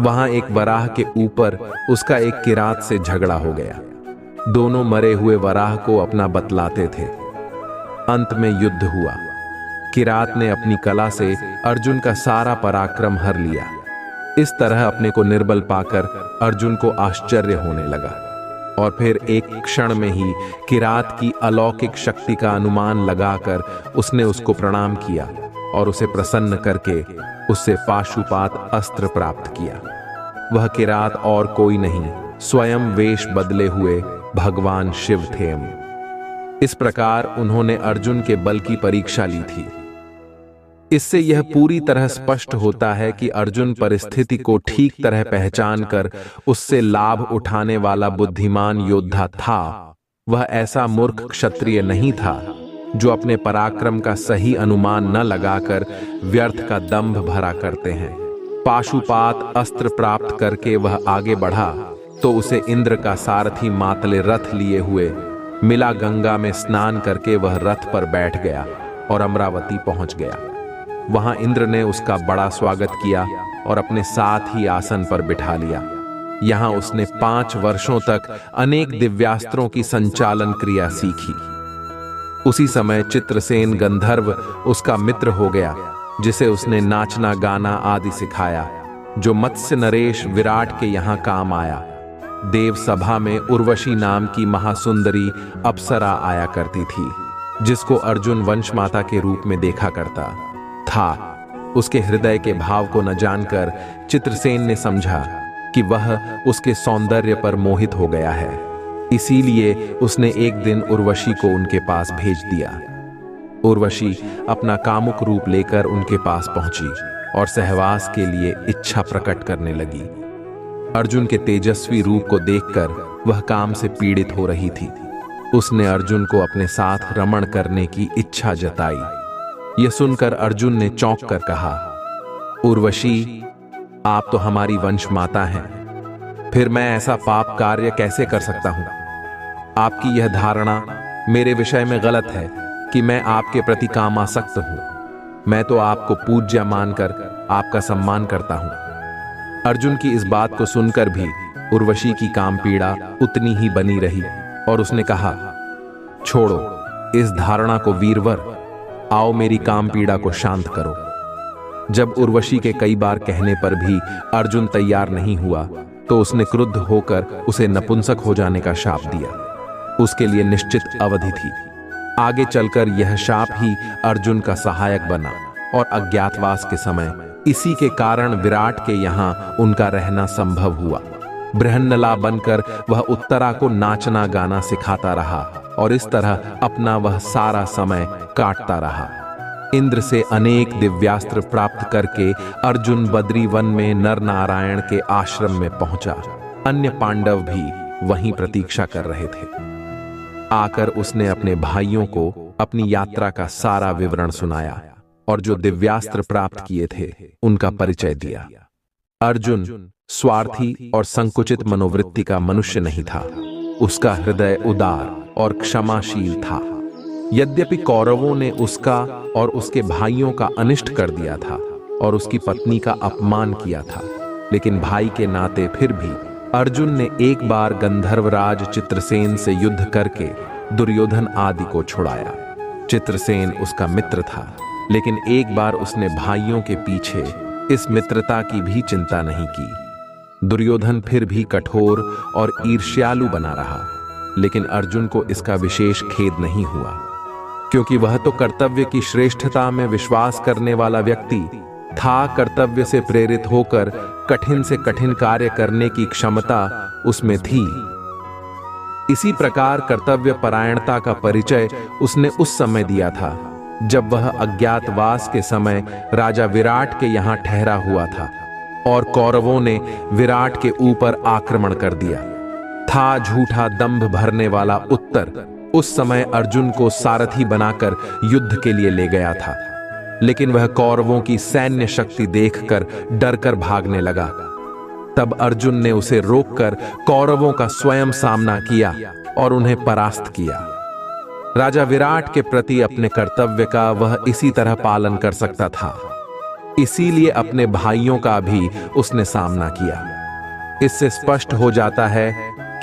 वहां एक वराह के ऊपर उसका एक किरात से झगड़ा हो गया। दोनों मरे हुए वराह को अपना बतलाते थे। अंत में युद्ध हुआ। किरात ने अपनी कला से अर्जुन का सारा पराक्रम हर लिया। इस तरह अपने को निर्बल पाकर अर्जुन को आश्चर्य होने लगा और फिर एक क्षण में ही किरात की अलौकिक शक्ति का अनुमान लगाकर उसने उसको प्रणाम किया और उसे प्रसन्न करके उससे पाशुपात अस्त्र प्राप्त किया। वह किरात और कोई नहीं, स्वयं वेश बदले हुए भगवान शिव थे। इस प्रकार उन्होंने अर्जुन के बल की परीक्षा ली थी। इससे यह पूरी तरह स्पष्ट होता है कि अर्जुन परिस्थिति को ठीक तरह पहचान कर उससे लाभ उठाने वाला बुद्धिमान योद्धा था। वह ऐसा मूर्ख क्षत्रिय नहीं था जो अपने पराक्रम का सही अनुमान न लगाकर व्यर्थ का दंभ भरा करते हैं। पाशुपात अस्त्र प्राप्त करके वह आगे बढ़ा तो उसे इंद्र का सारथी मातले रथ लिए हुए मिला। गंगा में स्नान करके वह रथ पर बैठ गया और अमरावती पहुंच गया। वहां इंद्र ने उसका बड़ा स्वागत किया और अपने साथ ही आसन पर बिठा लिया। यहां उसने 5 वर्षों तक अनेक दिव्यास्त्रों की संचालन क्रिया सीखी। उसी समय चित्रसेन गंधर्व उसका मित्र हो गया, जिसे उसने नाचना गाना आदि सिखाया, जो मत्स्य नरेश विराट के यहाँ काम आया। देव सभा में उर्वशी नाम की महासुंदरी अप्सरा आया करती थी, जिसको अर्जुन वंशमाता के रूप में देखा करता था। उसके हृदय के भाव को न जानकर चित्रसेन ने समझा कि वह उसके सौंदर्य पर मोहित हो गया है। इसीलिए उसने एक दिन उर्वशी को उनके पास भेज दिया। उर्वशी अपना कामुक रूप लेकर उनके पास पहुंची और सहवास के लिए इच्छा प्रकट करने लगी। अर्जुन के तेजस्वी रूप को देखकर वह काम से पीड़ित हो रही थी। उसने अर्जुन को अपने साथ रमण करने की इच्छा जताई। यह सुनकर अर्जुन ने चौंक कर कहा, उर्वशी, आप तो हमारी वंश माता हैं, फिर मैं ऐसा पाप कार्य कैसे कर सकता हूं? आपकी यह धारणा मेरे विषय में गलत है कि मैं आपके प्रति कामासक्त हूं। मैं तो आपको पूज्य मानकर आपका सम्मान करता हूं। अर्जुन की इस बात को सुनकर भी उर्वशी की काम पीड़ा उतनी ही बनी रही और उसने कहा, छोड़ो इस धारणा को वीरवर, आओ मेरी काम पीड़ा को शांत करो। जब उर्वशी के कई बार कहने पर भी अर्जुन तैयार नहीं हुआ तो उसने क्रुद्ध होकर उसे नपुंसक हो जाने का शाप दिया। उसके लिए निश्चित अवधि थी। आगे चलकर यह शाप ही अर्जुन का सहायक बना और अज्ञातवास के समय इसी के कारण विराट के यहाँ उनका रहना संभव हुआ। बृहन्नला बनकर वह उत्तरा को नाचना गाना सिखाता रहा और इस तरह अपना वह सारा समय काटता रहा। इंद्र से अनेक दिव्यास्त्र प्राप्त करके अर्जुन बद्री वन में नर नारायण के आश्रम में पहुंचा। अन्य पांडव भी वहीं प्रतीक्षा कर रहे थे। आकर उसने अपने भाइयों को अपनी यात्रा का सारा विवरण सुनाया और जो दिव्यास्त्र प्राप्त किए थे उनका परिचय दिया। अर्जुन स्वार्थी और संकुचित मनोवृत्ति का मनुष्य नहीं था। उसका हृदय उदार और क्षमाशील था। यद्यपि कौरवों ने उसका और उसके भाइयों का अनिष्ट कर दिया था, और उसकी पत्नी का अपमान किया था, लेकिन भाई के नाते फिर भी अर्जुन ने एक बार गंधर्वराज चित्रसेन से युद्ध करके दुर्योधन आदि को छुड़ाया। चित्रसेन उसका मित्र था, लेकिन एक बार उसने भाइयों के पीछे इस मित्रता की भी चिंता नहीं की। दुर्योधन फिर भी कठोर और ईर्ष्यालु बना रहा, लेकिन अर्जुन को इसका विशेष खेद नहीं हुआ, क्योंकि वह तो कर्तव्य की श्रेष्ठता में विश्वास करने वाला व्यक्ति था। कर्तव्य से प्रेरित होकर कठिन से कठिन कार्य करने की क्षमता उसमें थी। इसी प्रकार कर्तव्य परायणता का परिचय उसने उस समय दिया था जब वह अज्ञातवास के समय राजा विराट के यहां ठहरा हुआ था और कौरवों ने विराट के ऊपर आक्रमण कर दिया था। झूठा दंभ भरने वाला उत्तर उस समय अर्जुन को सारथी बनाकर युद्ध के लिए ले गया था, लेकिन वह कौरवों की सैन्य शक्ति देखकर डरकर भागने लगा। तब अर्जुन ने उसे रोककर कौरवों का स्वयं सामना किया और उन्हें परास्त किया। राजा विराट के प्रति अपने कर्तव्य का वह इसी तरह पालन कर सकता था, इसीलिए अपने भाइयों का भी उसने सामना किया। इससे स्पष्ट हो जाता है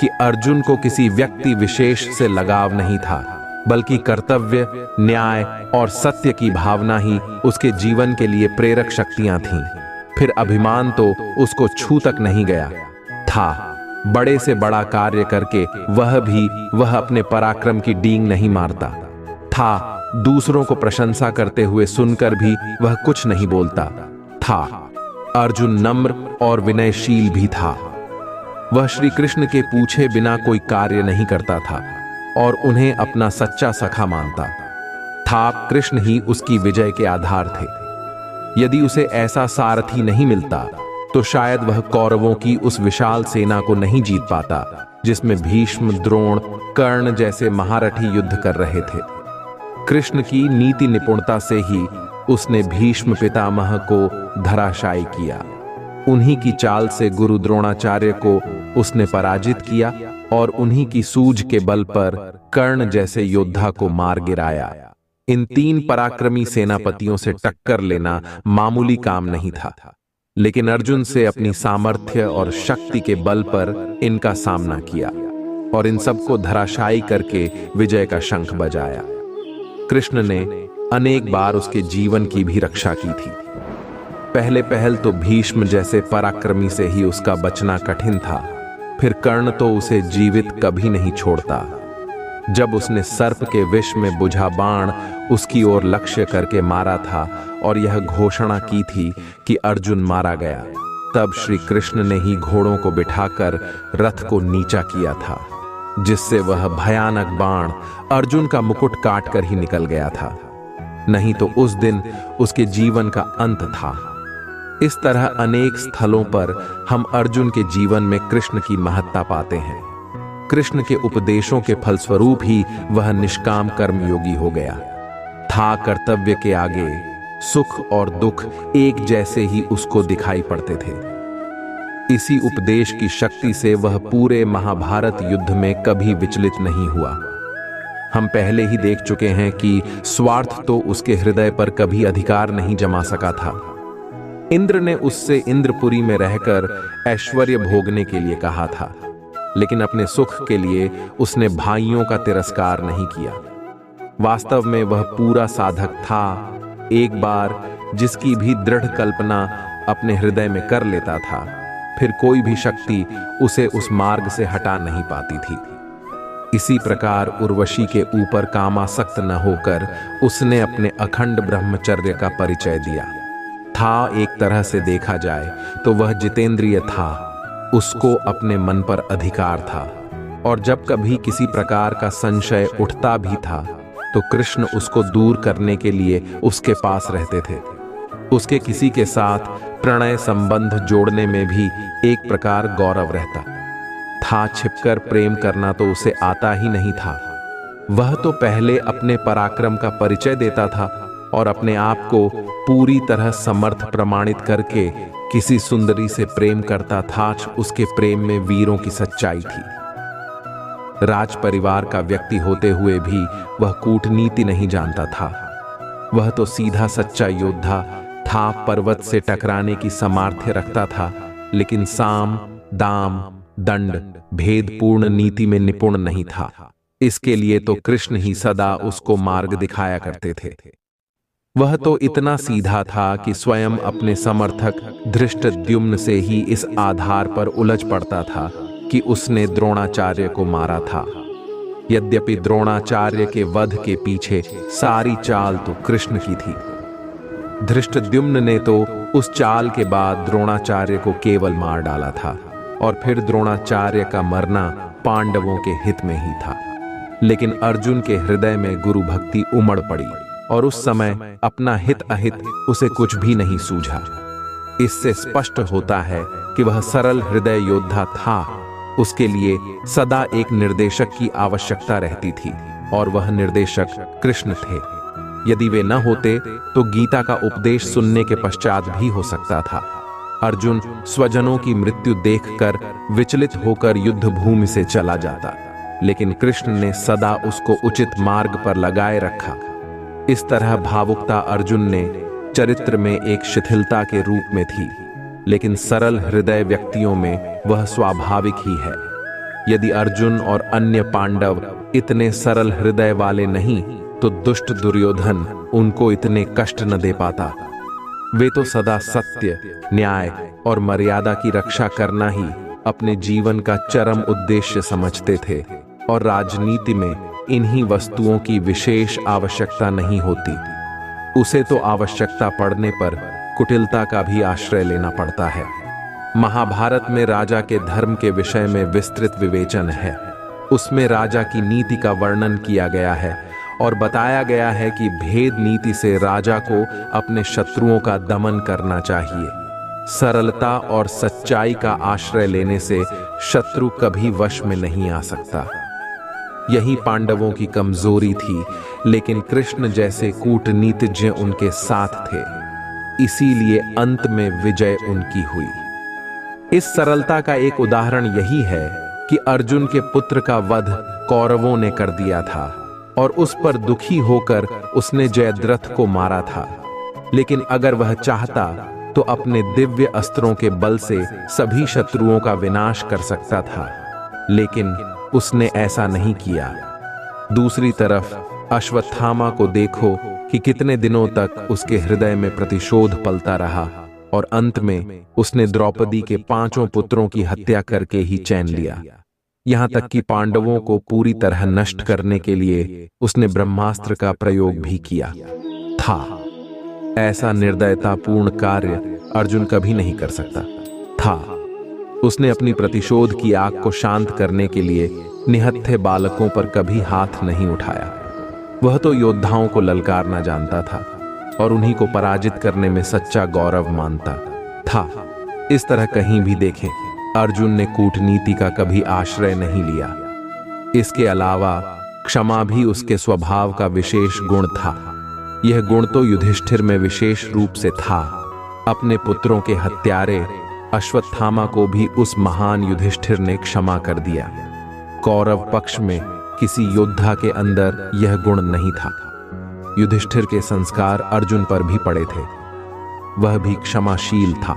कि अर्जुन को किसी व्यक्ति विशेष से लगाव नहीं था, बल्कि कर्तव्य, न्याय और सत्य की भावना ही उसके जीवन के लिए प्रेरक शक्तियां थीं। फिर अभिमान तो उसको छू तक नहीं गया था। बड़े से बड़ा कार्य करके वह अपने पराक्रम की डींग नहीं मारता था। दूसरों को प्रशंसा करते हुए सुनकर भी वह कुछ नहीं बोलता था। अर्जुन नम्र और विनयशील भी था। वह श्री कृष्ण के पूछे बिना कोई कार्य नहीं करता था और उन्हें अपना सच्चा सखा मानता था। कृष्ण ही उसकी विजय के आधार थे। यदि उसे ऐसा सारथी नहीं मिलता तो शायद वह कौरवों की उस विशाल सेना को नहीं जीत पाता, जिसमें भीष्म, द्रोण, कर्ण जैसे महारथी युद्ध कर रहे थे। कृष्ण की नीति निपुणता से ही उसने भीष्म पितामह को धराशायी किया। उन्हीं की चाल से गुरु द्रोणाचार्य को उसने पराजित किया और उन्हीं की सूझ के बल पर कर्ण जैसे योद्धा को मार गिराया। इन तीन पराक्रमी सेनापतियों से टक्कर लेना मामूली काम नहीं था, लेकिन अर्जुन से अपनी सामर्थ्य और शक्ति के बल पर इनका सामना किया और इन सबको धराशायी करके विजय का शंख बजाया। कृष्ण ने अनेक बार उसके जीवन की भी रक्षा की थी। पहल तो भीष्म जैसे पराक्रमी से ही उसका बचना कठिन था, फिर कर्ण तो उसे जीवित कभी नहीं छोड़ता। जब उसने सर्प के विष में बुझा बाण उसकी ओर लक्ष्य करके मारा था और यह घोषणा की थी कि अर्जुन मारा गया, तब श्री कृष्ण ने ही घोड़ों को बिठाकर रथ को नीचा किया था, जिससे वह भयानक बाण अर्जुन का मुकुट काटकर ही निकल गया था। नहीं तो उस दिन उसके जीवन का अंत था। इस तरह अनेक स्थलों पर हम अर्जुन के जीवन में कृष्ण की महत्ता पाते हैं। कृष्ण के उपदेशों के फलस्वरूप ही वह निष्काम कर्मयोगी हो गया था। कर्तव्य के आगे सुख और दुख एक जैसे ही उसको दिखाई पड़ते थे। इसी उपदेश की शक्ति से वह पूरे महाभारत युद्ध में कभी विचलित नहीं हुआ। हम पहले ही देख चुके हैं कि स्वार्थ तो उसके हृदय पर कभी अधिकार नहीं जमा सका था। इंद्र ने उससे इंद्रपुरी में रहकर ऐश्वर्य भोगने के लिए कहा था, लेकिन अपने सुख के लिए उसने भाइयों का तिरस्कार नहीं किया। वास्तव में वह पूरा साधक था। एक बार जिसकी भी दृढ़ कल्पना अपने हृदय में कर लेता था, फिर कोई भी शक्ति उसे उस मार्ग से हटा नहीं पाती थी। इसी प्रकार उर्वशी के ऊपर कामासक्त न होकर उसने अपने अखंड ब्रह्मचर्य का परिचय दिया था। एक तरह से देखा जाए तो वह जितेंद्रिय था, उसको अपने मन पर अधिकार था, और जब कभी किसी प्रकार का संशय उठता भी था तो कृष्ण उसको दूर करने के लिए उसके पास रहते थे। उसके किसी के साथ प्रणय संबंध जोड़ने में भी एक प्रकार गौरव रहता था। छिपकर प्रेम करना तो उसे आता ही नहीं था। वह तो पहले अपने पराक्रम का परिचय देता था और अपने आप को पूरी तरह समर्थ प्रमाणित करके किसी सुंदरी से प्रेम करता था। उसके प्रेम में वीरों की सच्चाई थी। राज परिवार का व्यक्ति होते हुए भी वह कूटनीति नहीं जानता था। वह तो सीधा सच्चा योद्धा था पर्वत से टकराने की सामर्थ्य रखता था, लेकिन साम, दाम, दंड, भेदपूर्ण नीति में निपुण नहीं था। इसके लिए तो कृष्ण ही सदा उसको मार्ग दिखाया करते थे। वह तो इतना सीधा था कि स्वयं अपने समर्थक धृष्टद्युम्न से ही इस आधार पर उलझ पड़ता था कि उसने द्रोणाचार्य को मारा था। यद्यपि द्रोणाचार्य के वध के पीछे सारी चाल तो कृष्ण की थी। धृष्टद्युम्न ने तो उस चाल के बाद द्रोणाचार्य को केवल मार डाला था, और फिर द्रोणाचार्य का मरना पांडवों के हित में ही था। लेकिन अर्जुन के हृदय में गुरु भक्ति उमड़ पड़ी, और उस समय अपना हित अहित उसे कुछ भी नहीं सूझा। इससे स्पष्ट होता है कि वह सरल हृदय योद्धा था। उसके लिए सदा एक निर्देशक की आवश्यकता रहती थी, और वह निर्देशक कृष्ण थे। यदि वे न होते तो गीता का उपदेश सुनने के पश्चात भी हो सकता था अर्जुन स्वजनों की मृत्यु देखकर विचलित होकर युद्ध भूमि से चला जाता, लेकिन कृष्ण ने सदा उसको उचित मार्ग पर लगाए रखा। इस तरह भावुकता अर्जुन ने चरित्र में एक शिथिलता के रूप में थी, लेकिन सरल हृदय व्यक्तियों में वह स्वाभाविक ही है। यदि अर्जुन और अन्य पांडव इतने सरल हृदय वाले नहीं तो दुष्ट दुर्योधन उनको इतने कष्ट न दे पाता। वे तो सदा सत्य, न्याय और मर्यादा की रक्षा करना ही अपने जीवन का चरम उद्देश्य समझते थे, और राजनीति में इन्हीं वस्तुओं की विशेष आवश्यकता नहीं होती। उसे तो आवश्यकता पड़ने पर कुटिलता का भी आश्रय लेना पड़ता है। महाभारत में राजा के धर्म के विषय में विस्तृत विवेचन है। उसमें राजा की नीति का वर्णन किया गया है और बताया गया है कि भेद नीति से राजा को अपने शत्रुओं का दमन करना चाहिए। सरलता और सच्चाई का आश्रय लेने से शत्रु कभी वश में नहीं आ सकता। यही पांडवों की कमजोरी थी, लेकिन कृष्ण जैसे कूटनीतिज्ञ उनके साथ थे, इसीलिए अंत में विजय उनकी हुई। इस सरलता का एक उदाहरण यही है कि अर्जुन के पुत्र का वध कौरवों ने कर दिया था और उस पर दुखी होकर उसने जयद्रथ को मारा था। लेकिन अगर वह चाहता तो अपने दिव्य अस्त्रों के बल से सभी शत्रुओं का विनाश कर सकता था, लेकिन उसने ऐसा नहीं किया। दूसरी तरफ अश्वत्थामा को देखो कि कितने दिनों तक उसके हृदय में प्रतिशोध पलता रहा, और अंत में उसने द्रौपदी के 5 पुत्रों की हत्या करके ही चैन लिया। यहां तक कि पांडवों को पूरी तरह नष्ट करने के लिए उसने ब्रह्मास्त्र का प्रयोग भी किया था। ऐसा निर्दयतापूर्ण कार्य अर्जुन कभी नहीं कर सकता था। उसने अपनी प्रतिशोध की आग को शांत करने के लिए निहत्थे बालकों पर कभी हाथ नहीं उठाया। वह तो योद्धाओं को ललकारना जानता था और उन्हीं को पराजित करने में सच्चा गौरव मानता था। इस तरह कहीं भी देखें, अर्जुन ने कूटनीति का कभी आश्रय नहीं लिया। इसके अलावा क्षमा भी उसके स्वभाव का विशेष गुण था। यह गुण तो युधिष्ठिर में विशेष रूप से था। अपने पुत्रों के हत्यारे अश्वत्थामा को भी उस महान युधिष्ठिर ने क्षमा कर दिया। कौरव पक्ष में किसी योद्धा के अंदर यह गुण नहीं था। युधिष्ठिर के संस्कार अर्जुन पर भी पड़े थे। वह भी क्षमाशील था।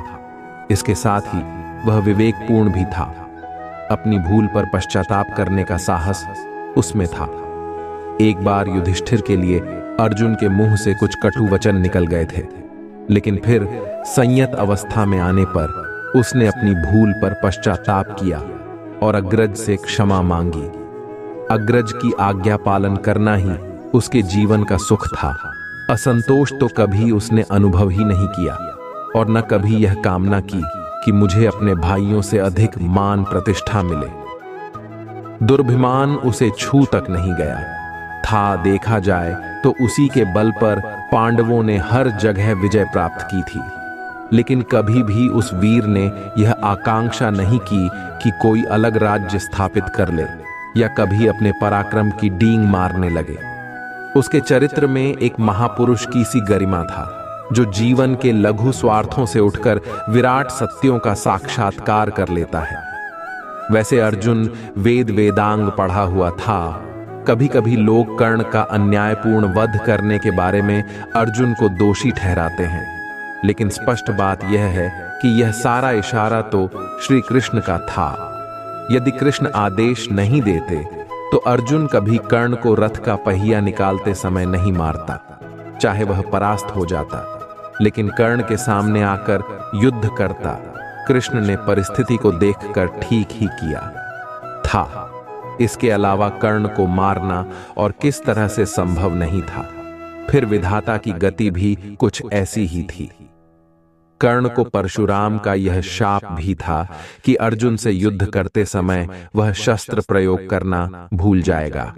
इसके साथ ही वह विवेकपूर्ण भी था। अपनी भूल पर पश्चाताप करने का साहस उसमें था। एक बार युधिष्ठिर के लिए अर्जुन के मुंह से कुछ कटु वचन निकल गए थे, लेकिन फिर संयत अवस्था में आने पर उसने अपनी भूल पर पश्चाताप किया और अग्रज से क्षमा मांगी। अग्रज की आज्ञा पालन करना ही उसके जीवन का सुख था। असंतोष तो कभी उसने अनुभव ही नहीं किया, और न कभी यह कामना की कि मुझे अपने भाइयों से अधिक मान प्रतिष्ठा मिले। दुर्भिमान उसे छू तक नहीं गया था। देखा जाए तो उसी के बल पर पांडवों ने हर जगह विजय प्राप्त की थी, लेकिन कभी भी उस वीर ने यह आकांक्षा नहीं की कि कोई अलग राज्य स्थापित कर ले या कभी अपने पराक्रम की डींग मारने लगे। उसके चरित्र में एक महापुरुष की सी गरिमा था, जो जीवन के लघु स्वार्थों से उठकर विराट सत्यों का साक्षात्कार कर लेता है। वैसे अर्जुन वेद वेदांग पढ़ा हुआ था। कभी कभी लोग कर्ण का अन्यायपूर्ण वध करने के बारे में अर्जुन को दोषी ठहराते हैं, लेकिन स्पष्ट बात यह है कि यह सारा इशारा तो श्री कृष्ण का था। यदि कृष्ण आदेश नहीं देते तो अर्जुन कभी कर्ण को रथ का पहिया निकालते समय नहीं मारता, चाहे वह परास्त हो जाता, लेकिन कर्ण के सामने आकर युद्ध करता। कृष्ण ने परिस्थिति को देखकर ठीक ही किया था। इसके अलावा कर्ण को मारना और किस तरह से संभव नहीं था। फिर विधाता की गति भी कुछ ऐसी ही थी। कर्ण को परशुराम का यह शाप भी था कि अर्जुन से युद्ध करते समय वह शस्त्र प्रयोग करना भूल जाएगा।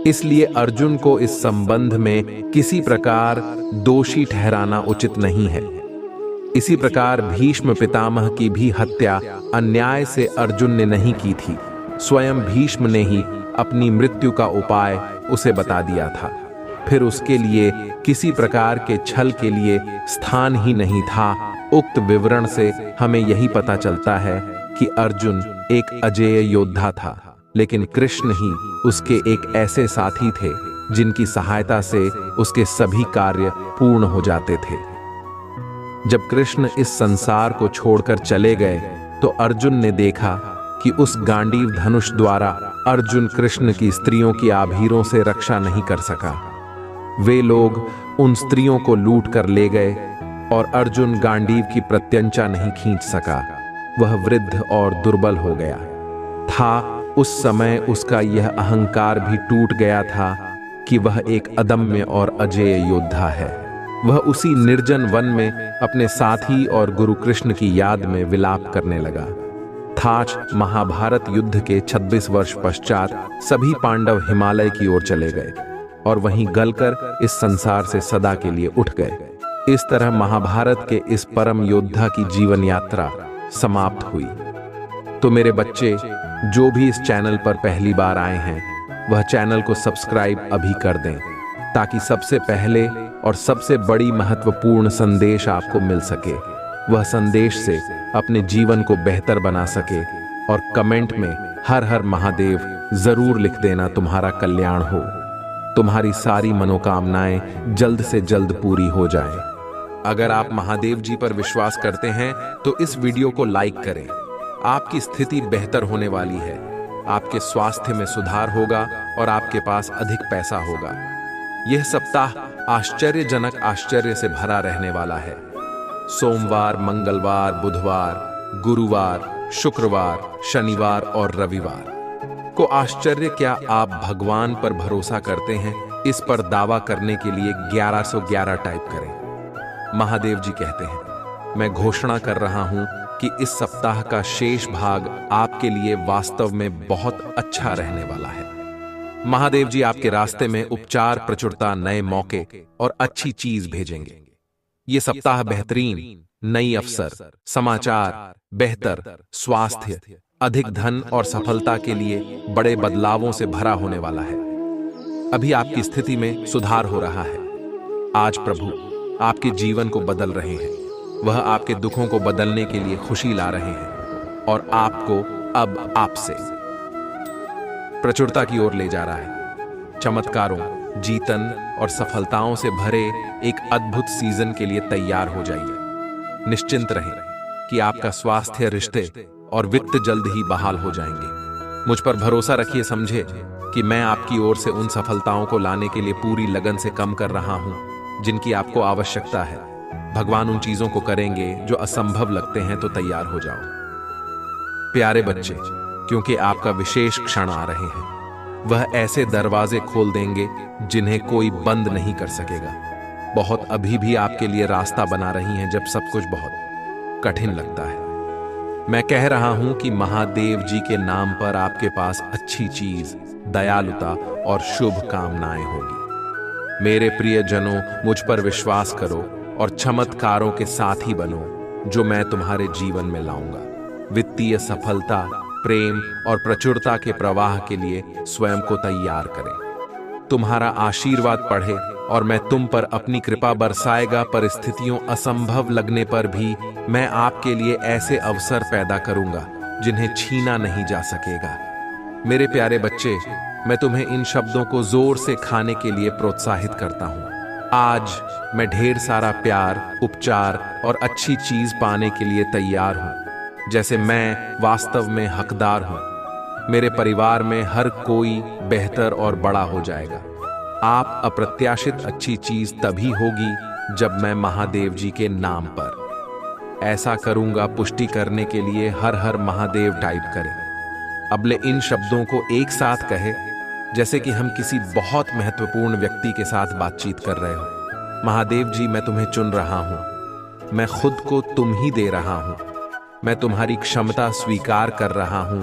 इसलिए अर्जुन को इस संबंध में किसी प्रकार दोषी ठहराना उचित नहीं है। इसी प्रकार भीष्म पितामह की भी हत्या अन्याय से अर्जुन ने नहीं की थी। स्वयं भीष्म ने ही अपनी मृत्यु का उपाय उसे बता दिया था। फिर उसके लिए किसी प्रकार के छल के लिए स्थान ही नहीं था। उक्त विवरण से हमें यही पता चलता है कि अर्जुन एक अजेय योद्धा था, लेकिन कृष्ण ही उसके एक ऐसे साथी थे जिनकी सहायता से उसके सभी कार्य पूर्ण हो जाते थे। जब कृष्ण इस संसार को छोड़कर चले गए तो अर्जुन ने देखा कि उस गांडीव धनुष द्वारा अर्जुन कृष्ण की स्त्रियों की आभीरों से रक्षा नहीं कर सका। वे लोग उन स्त्रियों को लूट कर ले गए और अर्जुन गांडीव की प्रत्यंचा नहीं खींच सका। वह वृद्ध और दुर्बल हो गया था। उस समय उसका यह अहंकार भी टूट गया था कि वह एक अदम्य और अजेय योद्धा है। वह उसी निर्जन वन में अपने साथी और गुरु कृष्ण की याद में विलाप करने लगा था। महाभारत युद्ध के 26 वर्ष पश्चात सभी पांडव हिमालय की ओर चले गए और वहीं गलकर इस संसार से सदा के लिए उठ गए। इस तरह महाभारत के इस परम योद्धा की जीवन यात्रा समाप्त हुई। तो मेरे बच्चे, जो भी इस चैनल पर पहली बार आए हैं वह चैनल को सब्सक्राइब अभी कर दें, ताकि सबसे पहले और सबसे बड़ी महत्वपूर्ण संदेश आपको मिल सके। वह संदेश से अपने जीवन को बेहतर बना सके। और कमेंट में हर हर महादेव जरूर लिख देना। तुम्हारा कल्याण हो, तुम्हारी सारी मनोकामनाएं जल्द से जल्द पूरी हो जाएं। अगर आप महादेव जी पर विश्वास करते हैं तो इस वीडियो को लाइक करें। आपकी स्थिति बेहतर होने वाली है, आपके स्वास्थ्य में सुधार होगा और आपके पास अधिक पैसा होगा। यह सप्ताह आश्चर्यजनक आश्चर्य से भरा रहने वाला है। सोमवार, मंगलवार, बुधवार, गुरुवार, शुक्रवार, शनिवार और रविवार को आश्चर्य क्या आप भगवान पर भरोसा करते हैं? इस पर दावा करने के लिए 1111 टाइप करें। महादेव जी कहते हैं, मैं घोषणा कर रहा हूं कि इस सप्ताह का शेष भाग आपके लिए वास्तव में बहुत अच्छा रहने वाला है। महादेव जी आपके रास्ते में उपचार, प्रचुरता, नए मौके और अच्छी चीज भेजेंगे। ये सप्ताह बेहतरीन नई अवसर, समाचार, बेहतर स्वास्थ्य, अधिक धन और सफलता के लिए बड़े बदलावों से भरा होने वाला है। अभी आपकी स्थिति में सुधार हो रहा है। आज प्रभु आपके जीवन को बदल रहे हैं। वह आपके दुखों को बदलने के लिए खुशी ला रहे हैं और आपको अब आपसे प्रचुरता की ओर ले जा रहा है। चमत्कारों, जीतन और सफलताओं से भरे एक अद्भुत सीजन के लिए तैयार हो जाइए। निश्चिंत रहें कि आपका स्वास्थ्य, रिश्ते और वित्त जल्द ही बहाल हो जाएंगे। मुझ पर भरोसा रखिए, समझे कि मैं आपकी ओर से उन सफलताओं को लाने के लिए पूरी लगन से काम कर रहा हूं जिनकी आपको आवश्यकता है। भगवान उन चीजों को करेंगे जो असंभव लगते हैं, तो तैयार हो जाओ प्यारे बच्चे, क्योंकि आपका विशेष क्षण आ रहे हैं। वह ऐसे दरवाजे खोल देंगे जिन्हें कोई बंद नहीं कर सकेगा। बहुत अभी भी आपके लिए रास्ता बना रही हैं जब सब कुछ बहुत कठिन लगता है। मैं कह रहा हूं कि महादेव जी के नाम पर आपके पास अच्छी चीज, दयालुता और शुभ कामनाएं होगी। मेरे प्रियजनों, मुझ पर विश्वास करो और चमत्कारों के साथी बनो जो मैं तुम्हारे जीवन में लाऊंगा। वित्तीय सफलता, प्रेम और प्रचुरता के प्रवाह के लिए स्वयं को तैयार करें। तुम्हारा आशीर्वाद पढ़े और मैं तुम पर अपनी कृपा बरसाएगा। परिस्थितियों असंभव लगने पर भी मैं आपके लिए ऐसे अवसर पैदा करूंगा जिन्हें छीना नहीं जा सकेगा। मेरे प्यारे बच्चे, मैं तुम्हें इन शब्दों को जोर से खाने के लिए प्रोत्साहित करता हूं। आज मैं ढेर सारा प्यार, उपचार और अच्छी चीज पाने के लिए तैयार हूं, जैसे मैं वास्तव में हकदार हूं। मेरे परिवार में हर कोई बेहतर और बड़ा हो जाएगा। आप अप्रत्याशित अच्छी चीज तभी होगी जब मैं महादेव जी के नाम पर ऐसा करूंगा। पुष्टि करने के लिए हर हर महादेव टाइप करें। अबले इन शब्दों को एक साथ कहे जैसे कि हम किसी बहुत महत्वपूर्ण व्यक्ति के साथ बातचीत कर रहे हो। महादेव जी, मैं तुम्हें चुन रहा हूं। मैं खुद को तुम ही दे रहा हूं। मैं तुम्हारी क्षमता स्वीकार कर रहा हूं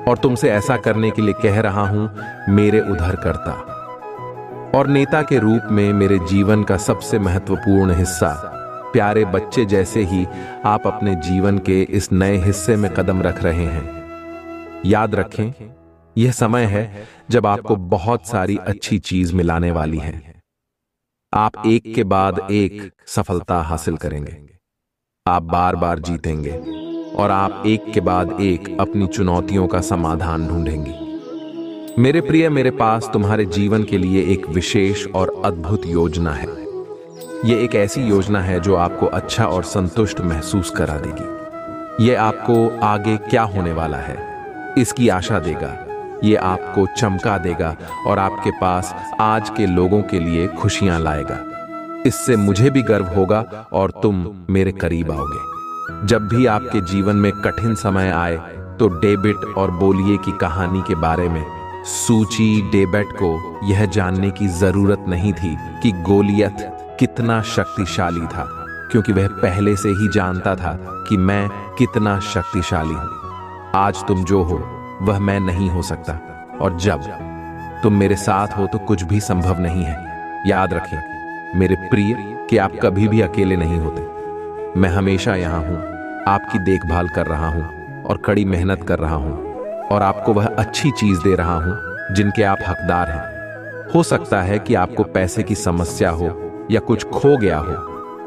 और तुमसे ऐसा करने के लिए कह रहा हूं, मेरे उद्धारकर्ता और नेता के रूप में मेरे जीवन का सबसे महत्वपूर्ण हिस्सा, प्यारे बच्चे जैसे ही आप अपने जीवन के इस नए हिस्से में कदम रख रहे हैं। याद रखें, यह समय है जब आपको बहुत सारी अच्छी चीज मिलाने वाली है। आप एक के बाद एक सफलता हासिल करेंगे। आप बार बार जीतेंगे और आप एक के बाद एक अपनी चुनौतियों का समाधान ढूंढेंगी। मेरे प्रिय, मेरे पास तुम्हारे जीवन के लिए एक विशेष और अद्भुत योजना है। यह एक ऐसी योजना है जो आपको अच्छा और संतुष्ट महसूस करा देगी। यह आपको आगे क्या होने वाला है इसकी आशा देगा। यह आपको चमका देगा और आपके पास आज के लोगों के लिए खुशियां लाएगा। इससे मुझे भी गर्व होगा और तुम मेरे करीब आओगे। जब भी आपके जीवन में कठिन समय आए तो डेविड और गोलियत की कहानी के बारे में सूची डेविड को यह जानने की जरूरत नहीं थी कि गोलियत कितना शक्तिशाली था, क्योंकि वह पहले से ही जानता था कि मैं कितना शक्तिशाली हूं। आज तुम जो हो वह मैं नहीं हो सकता, और जब तुम मेरे साथ हो तो कुछ भी संभव नहीं है। याद रखें मेरे प्रिय कि आप कभी भी अकेले नहीं होते। मैं हमेशा यहां हूं, आपकी देखभाल कर रहा हूं और कड़ी मेहनत कर रहा हूं और आपको वह अच्छी चीज दे रहा हूं जिनके आप हकदार हैं। हो सकता है कि आपको पैसे की समस्या हो या कुछ खो गया हो,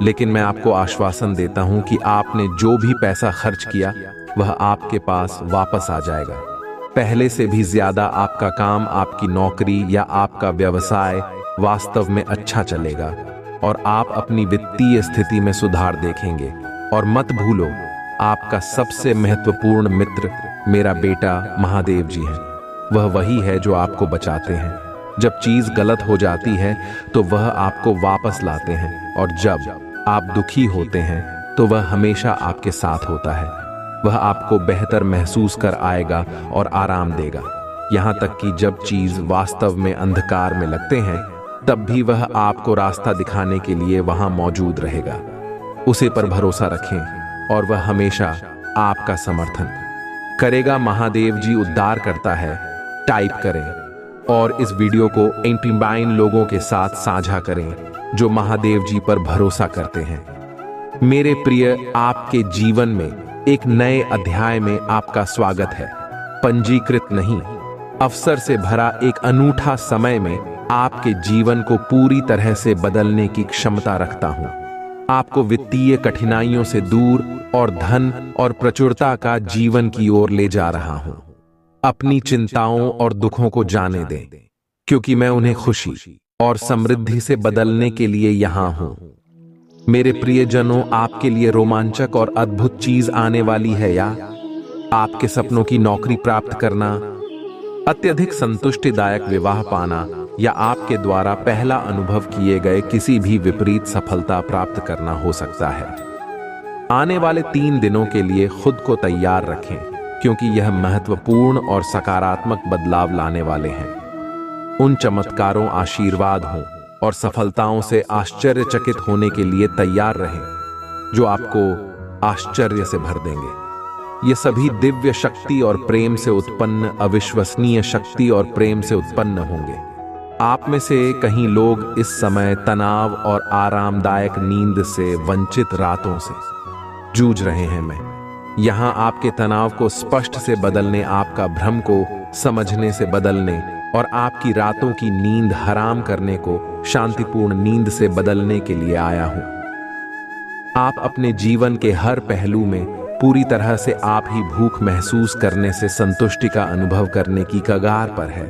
लेकिन मैं आपको आश्वासन देता हूं कि आपने जो भी पैसा खर्च किया वह आपके पास वापस आ जाएगा। पहले से भी ज्यादा आपका काम, आपकी नौकरी या आपका व्यवसाय वास्तव में अच्छा चलेगा और आप अपनी वित्तीय स्थिति में सुधार देखेंगे। और मत भूलो, आपका सबसे महत्वपूर्ण मित्र मेरा बेटा महादेव जी हैं। वह वही है जो आपको बचाते हैं। जब चीज गलत हो जाती है तो वह आपको वापस लाते हैं, और जब आप दुखी होते हैं तो वह हमेशा आपके साथ होता है। वह आपको बेहतर महसूस कर आएगा और आराम देगा। यहां तक कि जब चीज वास्तव में अंधकार में लगते हैं तब भी वह आपको रास्ता दिखाने के लिए वहां मौजूद रहेगा। उसे पर भरोसा रखें और वह हमेशा आपका समर्थन करेगा। महादेव जी उद्धार करता है टाइप करें और इस वीडियो को इंटिमाइन लोगों के साथ साझा करें जो महादेव जी पर भरोसा करते हैं। मेरे प्रिय, आपके जीवन में एक नए अध्याय में आपका स्वागत है। पंजीकृत नहीं, अवसर से भरा एक अनूठा समय में आपके जीवन को पूरी तरह से बदलने की क्षमता रखता हूं। आपको वित्तीय कठिनाइयों से दूर और धन और प्रचुरता का जीवन की ओर ले जा रहा हूं। अपनी चिंताओं और दुखों को जाने दें, क्योंकि मैं उन्हें खुशी और समृद्धि से बदलने के लिए यहां हूं। मेरे प्रियजनों, आपके लिए रोमांचक और अद्भुत चीज आने वाली है। या आपके सपनों की नौकरी प्राप्त करना, अत्यधिक संतुष्टिदायक विवाह पाना, या आपके द्वारा पहला अनुभव किए गए किसी भी विपरीत सफलता प्राप्त करना हो सकता है। आने वाले 3 दिनों के लिए खुद को तैयार रखें, क्योंकि यह महत्वपूर्ण और सकारात्मक बदलाव लाने वाले हैं। उन चमत्कारों, आशीर्वाद हों और सफलताओं से आश्चर्यचकित होने के लिए तैयार रहें जो आपको आश्चर्य से भर देंगे। ये सभी दिव्य शक्ति और प्रेम से उत्पन्न, अविश्वसनीय शक्ति और प्रेम से उत्पन्न होंगे। आप में से कहीं लोग इस समय तनाव और आरामदायक नींद से वंचित रातों से जूझ रहे हैं। मैं यहां आपके तनाव को स्पष्ट से बदलने, आपका भ्रम को समझने से बदलने और आपकी रातों की नींद हराम करने को शांतिपूर्ण नींद से बदलने के लिए आया हूं। आप अपने जीवन के हर पहलू में पूरी तरह से आप ही भूख महसूस करने से संतुष्टि का अनुभव करने की कगार पर है।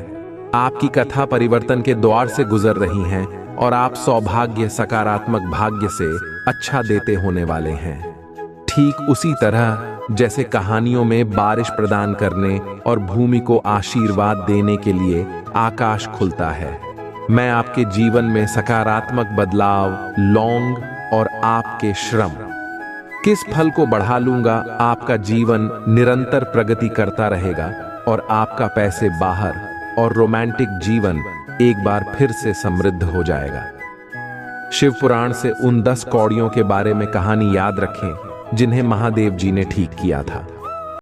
आपकी कथा परिवर्तन के द्वार से गुजर रही है, और आप सौभाग्य सकारात्मक भाग्य से अच्छा देते होने वाले हैं। ठीक उसी तरह जैसे कहानियों में बारिश प्रदान करने और भूमि को आशीर्वाद देने के लिए आकाश खुलता है, मैं आपके जीवन में सकारात्मक बदलाव लौंग और आपके श्रम किस फल को बढ़ा लूंगा। आपका जीवन निरंतर प्रगति करता रहेगा और आपका पैसे बाहर और रोमांटिक जीवन एक बार फिर से समृद्ध हो जाएगा। शिव पुराण से उन 10 कौड़ियों के बारे में कहानी याद रखें जिन्हें महादेव जी ने ठीक किया था।